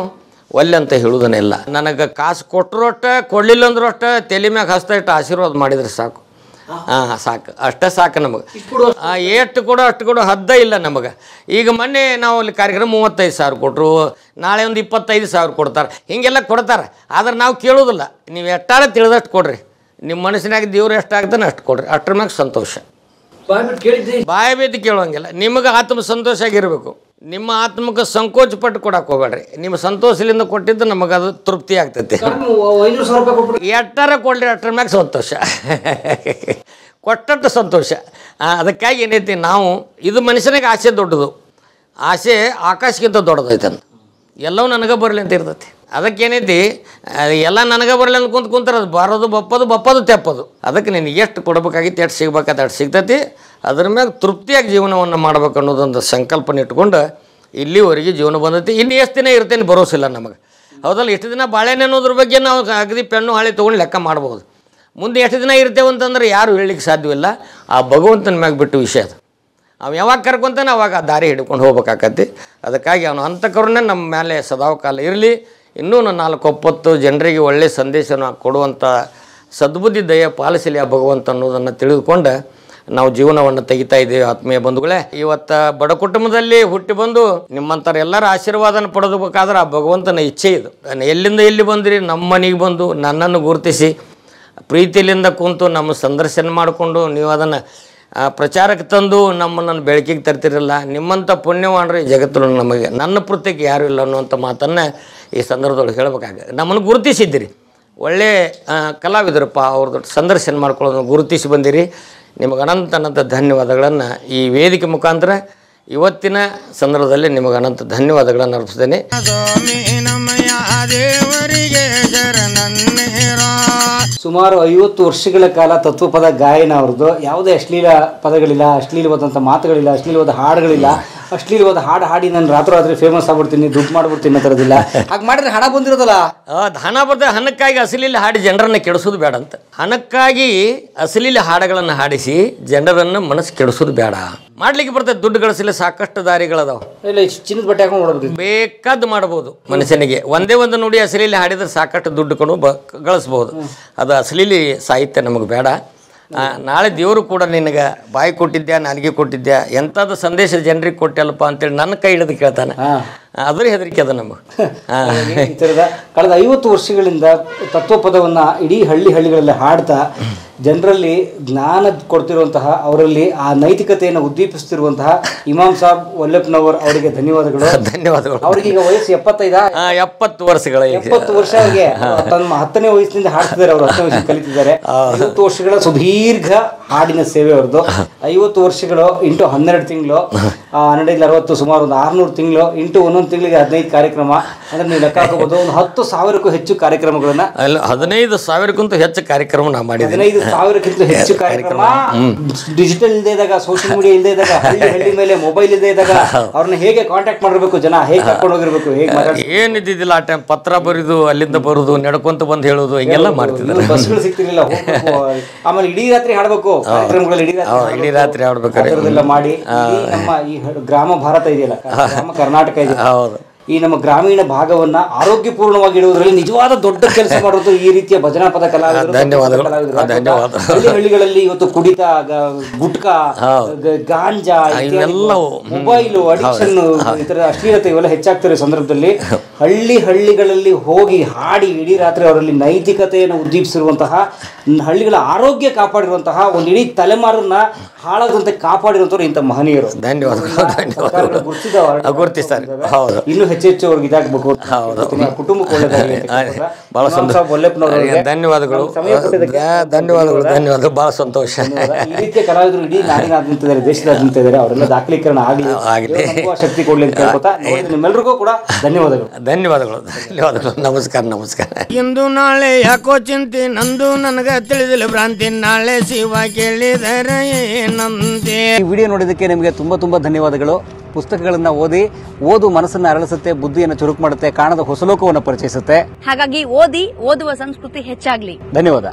Speaker 3: ಒಲ್ಲೆ ಅಂತ ಹೇಳುವುದನ್ನೆಲ್ಲ. ನನಗೆ ಕಾಸು ಕೊಟ್ಟರು ಅಷ್ಟ, ಕೊಡಲಿಲ್ಲ ಅಂದ್ರೂ ಅಷ್ಟ, ತಲೆ ಮ್ಯಾಗ ಹಸ್ತ ಇಟ್ಟು ಆಶೀರ್ವಾದ ಮಾಡಿದರೆ ಸಾಕು. ಸಾಕು, ಅಷ್ಟೇ ಸಾಕು ನಮಗೆ. ಎಷ್ಟು ಕೊಡೋ ಅಷ್ಟು ಕೊಡೋ ಹದ್ದ ಇಲ್ಲ ನಮಗೆ. ಈಗ ಮೊನ್ನೆ ನಾವು ಅಲ್ಲಿ ಕಾರ್ಯಕ್ರಮ 35,000 ಕೊಟ್ಟರು, ನಾಳೆ ಒಂದು 25,000 ಕೊಡ್ತಾರೆ, ಹೀಗೆಲ್ಲ ಕೊಡ್ತಾರೆ. ಆದ್ರೆ ನಾವು ಕೇಳೋದಿಲ್ಲ. ನೀವು ಎಷ್ಟಾರ ತಿಳಿದಷ್ಟು ಕೊಡ್ರಿ, ನಿಮ್ಮ ಮನಸ್ಸಿನಾಗ ದೇವ್ರು ಎಷ್ಟಾಗ್ತಾನೆ ಅಷ್ಟು ಕೊಡ್ರಿ, ಅಷ್ಟ್ರ ಮ್ಯಾಗ ಸಂತೋಷ. ಬಾಯಿ ಬೇತಿ ಕೇಳುವಂಗಿಲ್ಲ. ನಿಮಗೆ ಆತ್ಮ ಸಂತೋಷ ಆಗಿರಬೇಕು. ನಿಮ್ಮ ಆತ್ಮಕ್ಕೆ ಸಂಕೋಚ ಪಟ್ಟು ಕೊಡಕ್ಕೆ ಹೋಗ್ಬೇಡ್ರಿ. ನಿಮ್ಮ ಸಂತೋಷದಿಂದ ಕೊಟ್ಟಿದ್ದು ನಮಗೆ ಅದು ತೃಪ್ತಿ ಆಗ್ತೈತಿ. ಎಷ್ಟಾರ ಕೊಡ್ರಿ, ಅಷ್ಟ್ರ ಮ್ಯಾಗ ಸಂತೋಷ, ಕೊಟ್ಟಟ್ಟು ಸಂತೋಷ. ಅದಕ್ಕಾಗಿ ಏನೈತಿ, ನಾವು ಇದು ಮನುಷ್ಯನಿಗೆ ಆಸೆ ದೊಡ್ಡದು, ಆಸೆ ಆಕಾಶಕ್ಕಿಂತ ದೊಡ್ಡದೈತೆ ಅಂತ. ಎಲ್ಲವೂ ನನಗೆ ಬರಲಿ ಅಂತ ಇರ್ತೈತಿ. ಅದಕ್ಕೇನೈತಿ, ಎಲ್ಲ ನನಗೆ ಬರಲಿ ಅಂತ ಕುಂತಾರೆ. ಅದು ಬರೋದು ಬಪ್ಪದು ತೆಪ್ಪದು. ಅದಕ್ಕೆ ನಿನಗೆ ಎಷ್ಟು ಕೊಡ್ಬೇಕಾಗಿತ್ತು, ಎಷ್ಟು ಸಿಗ್ಬೇಕಾದ ಅಷ್ಟು ಸಿಗ್ತೈತಿ. ಅದ್ರ ಮ್ಯಾಗ ತೃಪ್ತಿಯಾಗಿ ಜೀವನವನ್ನು ಮಾಡ್ಬೇಕು ಅನ್ನೋದೊಂದು ಸಂಕಲ್ಪನ ಇಟ್ಕೊಂಡು ಇಲ್ಲಿವರೆಗೆ ಜೀವನ ಬಂದೈತಿ. ಇನ್ನು ಎಷ್ಟು ದಿನ ಇರ್ತೇನೆ ಭರೋಸಿಲ್ಲ ನಮಗೆ. ಹೌದಲ್ಲ, ಎಷ್ಟು ದಿನ ಬಾಳೆಹಣ್ಣು ಅನ್ನೋದ್ರ ಬಗ್ಗೆ ನಾವು ಅಗದಿ ಪೆನ್ನು ಹಾಳೆ ತೊಗೊಂಡು ಲೆಕ್ಕ ಮಾಡ್ಬೋದು. ಮುಂದೆ ಎಷ್ಟು ದಿನ ಇರ್ತೇವೆ ಅಂತಂದ್ರೆ ಯಾರು ಹೇಳಲಿಕ್ಕೆ ಸಾಧ್ಯವಿಲ್ಲ. ಆ ಭಗವಂತನ ಮ್ಯಾಗ ಬಿಟ್ಟು ವಿಷಯ ಅದು. ಅವು ಯಾವಾಗ ಕರ್ಕೊಂತಾನೆ ಅವಾಗ ಆ ದಾರಿ ಹಿಡ್ಕೊಂಡು ಹೋಗ್ಬೇಕಾಕತಿ. ಅದಕ್ಕಾಗಿ ಅವನು ಅಂತಕರನ್ನೇ ನಮ್ಮ ಮೇಲೆ ಸದಾಕಾಲ ಇರಲಿ. ಇನ್ನೂ 4 ಜನರಿಗೆ ಒಳ್ಳೆಯ ಸಂದೇಶನ ಕೊಡುವಂಥ ಸದ್ಬುದ್ಧಿ ದಯ ಪಾಲಿಸಲಿ ಆ ಭಗವಂತ ಅನ್ನೋದನ್ನು ತಿಳಿದುಕೊಂಡು ನಾವು ಜೀವನವನ್ನು ತೆಗಿತಾ ಇದ್ದೇವೆ. ಆತ್ಮೀಯ ಬಂಧುಗಳೇ, ಇವತ್ತು ಬಡ ಕುಟುಂಬದಲ್ಲಿ ಹುಟ್ಟಿ ಬಂದು ನಿಮ್ಮಂಥರ ಎಲ್ಲರ ಆಶೀರ್ವಾದನ ಪಡೆದಬೇಕಾದ್ರೆ ಆ ಭಗವಂತನ ಇಚ್ಛೆ ಇದು. ಎಲ್ಲಿಂದ ಎಲ್ಲಿ ಬಂದಿರಿ, ನಮ್ಮ ಮನೆಗೆ ಬಂದು ನನ್ನನ್ನು ಗುರುತಿಸಿ ಪ್ರೀತಿಯಿಂದ ಕುಂತು ನಮ್ಮ ಸಂದರ್ಶನ ಮಾಡಿಕೊಂಡು ನೀವು ಅದನ್ನು ಪ್ರಚಾರಕ್ಕೆ ತಂದು ನಮ್ಮನ್ನು ಬೆಳಕಿಗೆ ತರ್ತಿರಲ್ಲ. ನಿಮ್ಮಂಥ ಪುಣ್ಯವಾನ್ರಿ ಜಗತ್ತಲ್ಲಿ ನಮಗೆ ನನ್ನ ಪೃಥ್ವಿಗೆ ಯಾರೂ ಇಲ್ಲ ಅನ್ನುವಂಥ ಮಾತನ್ನು ಈ ಸಂದರ್ಭದೊಳಗೆ ಹೇಳಬೇಕಾಗಿದೆ. ನಮ್ಮನ್ನು ಗುರುತಿಸಿದ್ದೀರಿ, ಒಳ್ಳೆ ಕಲಾವಿದರಪ್ಪ, ಅವ್ರದ್ದು ಸಂದರ್ಶನ ಮಾಡ್ಕೊಳ್ಳೋದನ್ನು ಗುರುತಿಸಿ ಬಂದಿರಿ. ನಿಮಗೆ ಅನಂತ ಧನ್ಯವಾದಗಳನ್ನು ಈ ವೇದಿಕೆ ಮುಖಾಂತರ ಇವತ್ತಿನ ಸಂದರ್ಭದಲ್ಲಿ ನಿಮಗೆ ಅನಂತ ಧನ್ಯವಾದಗಳನ್ನು ಅರ್ಪಿಸ್ತೇನೆ.
Speaker 2: ಸುಮಾರು 50 ವರ್ಷಗಳ ಕಾಲ ತತ್ವಪದ ಗಾಯನ ಅವ್ರದ್ದು. ಯಾವುದೇ ಅಶ್ಲೀಲ ಪದಗಳಿಲ್ಲ, ಅಶ್ಲೀಲವಾದಂಥ ಮಾತುಗಳಿಲ್ಲ, ಅಶ್ಲೀಲವಾದ ಹಾಡುಗಳಿಲ್ಲ. ಅಶ್ಲೀಲವಾದ ಹಾಡಿ ನಾನು ರಾತ್ರಿ ಫೇಮಸ್ ಆಗ್ಬಿಡ್ತೀನಿ, ದುಡ್ಡು ಮಾಡ್ಬಿಡ್ತೀನಿ ಅನ್ನೋದಿಲ್ಲ. ಹಾಗೆ ಮಾಡಿದ್ರೆ ಹಣ ಬಂದಿರೋದಲ್ಲ.
Speaker 3: ಹಣ ಬರ್ತದೆ. ಹಣಕ್ಕಾಗಿ ಅಸಲೀಲ ಹಾಡಿ ಜನರನ್ನು ಕೆಡಿಸೋದು ಬೇಡ ಅಂತ. ಹಣಕ್ಕಾಗಿ ಅಸಲೀಲ ಹಾಡುಗಳನ್ನು ಹಾಡಿಸಿ ಜನರನ್ನು ಮನಸ್ಸು ಕೆಡಿಸೋದು ಬೇಡ. ಮಾಡ್ಲಿಕ್ಕೆ ಬರ್ತದೆ, ದುಡ್ಡು ಗಳಿಸಲಿ ಸಾಕಷ್ಟು ದಾರಿಗಳದಾವ.
Speaker 2: ಇಲ್ಲ, ಚಿನ್ನದ ಬಟ್ಟೆ ಹಾಕೊಂಡು ನೋಡ್ಬೇಕು,
Speaker 3: ಬೇಕಾದ್ದು ಮಾಡ್ಬೋದು. ಮನುಷ್ಯನಿಗೆ ಒಂದೇ ಒಂದು ನುಡಿ ಅಸಲೀಲಿ ಹಾಡಿದ್ರೆ ಸಾಕಷ್ಟು ದುಡ್ಡು ಕೊಂಡು ಗಳಿಸ್ಬೋದು. ಅದು ಅಸಲೀಲಿ ಸಾಹಿತ್ಯ ನಮಗೆ ಬೇಡ. ನಾಳೆ ದೇವರು ಕೂಡ ನಿನಗೆ ಬಾಯಿ ಕೊಟ್ಟಿದ್ದೆ, ನಾಲಿಗೆ ಕೊಟ್ಟಿದ್ದೆ, ಎಂಥದ್ದು ಸಂದೇಶ ಜನರಿಗೆ ಕೊಟ್ಟಲ್ಲಪ್ಪ ಅಂತೇಳಿ ನನ್ನ ಕೈ ಹಿಡಿದು ಕೇಳ್ತಾನೆ. ಅದ್ರ ಹೆದರಿಕೆ ಅದ ನಮಗೆ.
Speaker 2: ಈ ಥರದ ಕಳೆದ 50 ವರ್ಷಗಳಿಂದ ತತ್ವಪದವನ್ನು ಇಡೀ ಹಳ್ಳಿಗಳಲ್ಲಿ ಹಾಡ್ತಾ ಜನರಲ್ಲಿ ಜ್ಞಾನ ಕೊಡ್ತಿರುವಂತಹ, ಅವರಲ್ಲಿ ಆ ನೈತಿಕತೆಯನ್ನು ಉದ್ದೀಪಿಸುತ್ತಿರುವಂತಹ ಇಮಾಮ್ ಸಾಬ್ ವಲ್ಲಪ್ಪನವರ್ ಅವರಿಗೆ ಧನ್ಯವಾದಗಳು.
Speaker 3: ಧನ್ಯವಾದಗಳು.
Speaker 2: ಅವ್ರಿಗೆ ಈಗ ವಯಸ್ಸು 75,
Speaker 3: 70 ವರ್ಷಗಳ
Speaker 2: 70 ವರ್ಷ ಅವರಿಗೆ ತಮ್ಮ 10ನೇ ವಯಸ್ಸಿನಿಂದ ಹಾಡ್ತಿದ್ದಾರೆ. ಅವರು 10ನೇ ವಯಸ್ಸಿನ ಕಲಿತಿದ್ದಾರೆ. 50 ವರ್ಷಗಳ ಸುದೀರ್ಘ ಹಾಡಿನ ಸೇವೆ ಅವ್ರದ್ದು. 50 ವರ್ಷಗಳು ಇಂಟು 12 ತಿಂಗಳು, 1260 ಸುಮಾರು ಒಂದು 600 ತಿಂಗಳು ಇಂಟು ಒಂದೊಂದು ತಿಂಗಳಿಗೆ 15 ಕಾರ್ಯಕ್ರಮ ಅಂದ್ರೆ ನೀವು ಲೆಕ್ಕ ಹಾಕಬಹುದು. ಒಂದು 10,000ಕ್ಕೂ ಹೆಚ್ಚು ಕಾರ್ಯಕ್ರಮಗಳನ್ನ,
Speaker 3: 15,000ಕ್ಕಿಂತ ಹೆಚ್ಚು ಕಾರ್ಯಕ್ರಮ ನಾವು ಮಾಡಿದ್ದೀವಿ.
Speaker 2: 15,000ಕ್ಕಿಂತ ಹೆಚ್ಚು ಕಾರ್ಯಕ್ರಮ. ಡಿಜಿಟಲ್ ಇಲ್ಲದೆ ಇದ್ದಾಗ, ಸೋಷಿಯಲ್ ಮೀಡಿಯಾ ಇಲ್ಲದೆ ಇದ್ದಾಗ, ಹಳ್ಳಿ ಮೇಲೆ ಮೊಬೈಲ್ ಇಲ್ಲದೆ ಇದ್ದಾಗ ಅವ್ರನ್ನ ಹೇಗೆ ಕಾಂಟ್ಯಾಕ್ಟ್ ಮಾಡಿರ್ಬೇಕು, ಜನ ಹೇಗೆ ಕರ್ಕೊಂಡು ಹೋಗಿರ್ಬೇಕು, ಹೇಗೆ
Speaker 3: ಏನಿದ್ದಿದ್ದಿಲ್ಲ ಆ ಟೈಮ್. ಪತ್ರ ಬರೀದು, ಅಲ್ಲಿಂದ ಬರುದು, ನಡ್ಕೊಂತ ಬಂದು ಹೇಳೋದು, ಹಿಂಗೆಲ್ಲ ಮಾಡ್ತಿದ್ರು.
Speaker 2: ಬಸ್ಗಳು ಸಿಗ್ತಿರ್ಲಿಲ್ಲ, ಆಮೇಲೆ ಇಡೀ ರಾತ್ರಿ ಹಾಡ್ಬೇಕು ಕಾರ್ಯಕ್ರಮಗಳಲ್ಲಿ,
Speaker 3: ಇಡೀ ರಾತ್ರಿ ಹಾಡ್ಬೇಕಾದ್ರೆ
Speaker 2: ಮಾಡಿ ನಮ್ಮ ಈ ಗ್ರಾಮ ಭಾರತ ಇದೆಯಲ್ಲ, ಗ್ರಾಮ ಕರ್ನಾಟಕ ಇದೆ, ಈ ನಮ್ಮ ಗ್ರಾಮೀಣ ಭಾಗವನ್ನ ಆರೋಗ್ಯಪೂರ್ಣವಾಗಿ ಇಡುವುದರಲ್ಲಿ ನಿಜವಾದ ದೊಡ್ಡ ಕೆಲಸ ಮಾಡೋದು ಈ ರೀತಿಯ ಭಜನಾ ಪದ ಕಲಾವಿದರು. ಹಳ್ಳಿಗಳಲ್ಲಿ ಇವತ್ತು ಕುಡಿತ, ಗುಟ್ಕಾ, ಗಾಂಜಾ, ಮೊಬೈಲು ಅಡಿಕ್ಷನ್, ಈ ತರ ಅಶ್ಲೀಲತೆ ಇವೆಲ್ಲ ಹೆಚ್ಚಾಗ್ತಿರೋ ಸಂದರ್ಭದಲ್ಲಿ ಹಳ್ಳಿಗಳಲ್ಲಿ ಹೋಗಿ ಹಾಡಿ ಇಡೀ ರಾತ್ರಿ ಅವರಲ್ಲಿ ನೈತಿಕತೆಯನ್ನು ಉದ್ದೀಪಿಸಿರುವಂತಹ, ಹಳ್ಳಿಗಳ ಆರೋಗ್ಯ ಕಾಪಾಡಿರುವಂತಹ, ಒಂದು ಇಡೀ ತಲೆಮಾರನ್ನ ಹಾಳಾದಂತೆ ಕಾಪಾಡಿರುವಂತವ್ರು ಇಂಥ ಮಹನೀಯರು.
Speaker 3: ಧನ್ಯವಾದಗಳು. ಗುರುತಿಸ್ತಾರೆ. ಹೌದು.
Speaker 2: ಇನ್ನು ಹೆಚ್ಚೆಚ್ಚು ಅವ್ರಿಗೆ ಇದಾಗಬೇಕು, ಕುಟುಂಬಕ್ಕೆ ಒಳ್ಳೆದಾಗಲಿ.
Speaker 3: ಬಹಳ ಧನ್ಯವಾದಗಳು. ಧನ್ಯವಾದಗಳು. ಬಹಳ ಸಂತೋಷ.
Speaker 2: ಈ ರೀತಿಯ ಕಲಾವಿದರು ಇಡೀ ನಾಡಿನಾದ್ಯಂತ ಇದ್ದಾರೆ, ದೇಶದಾದ್ಯಂತ ಇದ್ದಾರೆ. ಅವರೆಲ್ಲ ದಾಖಲೀಕರಣ ಆಗಲಿ, ಶಕ್ತಿ ಕೊಡ್ಲಿ ಅಂತ ಹೇಳ್ಕೊತಾ ನಿಮ್ಮೆಲ್ಲರಿಗೂ ಕೂಡ ಧನ್ಯವಾದಗಳು.
Speaker 3: ಧನ್ಯವಾದಗಳು. ನಮಸ್ಕಾರ.
Speaker 1: ಇಂದು ನಾಳೆ ಯಾಕೋ ಚಿಂತೆ ನಂದು, ನನಗ ತಿಳಿದಿಲ್ಲ ಭ್ರಾಂತಿ, ನಾಳೆ ಶಿವ ಕೇಳಿದರೆ ಏನಂತೆ.
Speaker 2: ಈ ವಿಡಿಯೋ ನೋಡಿದ್ದಕ್ಕೆ ನಿಮಗೆ ತುಂಬಾ ಧನ್ಯವಾದಗಳು. ಪುಸ್ತಕಗಳನ್ನ ಓದು ಮನಸ್ಸನ್ನು ಅರಳಿಸುತ್ತೆ, ಬುದ್ಧಿಯನ್ನು ಚುರುಕು ಮಾಡುತ್ತೆ, ಕಾಣದ ಹೊಸ ಲೋಕವನ್ನು ಪರಿಚಯಿಸುತ್ತೆ.
Speaker 4: ಹಾಗಾಗಿ ಓದುವ ಸಂಸ್ಕೃತಿ ಹೆಚ್ಚಾಗ್ಲಿ.
Speaker 2: ಧನ್ಯವಾದ.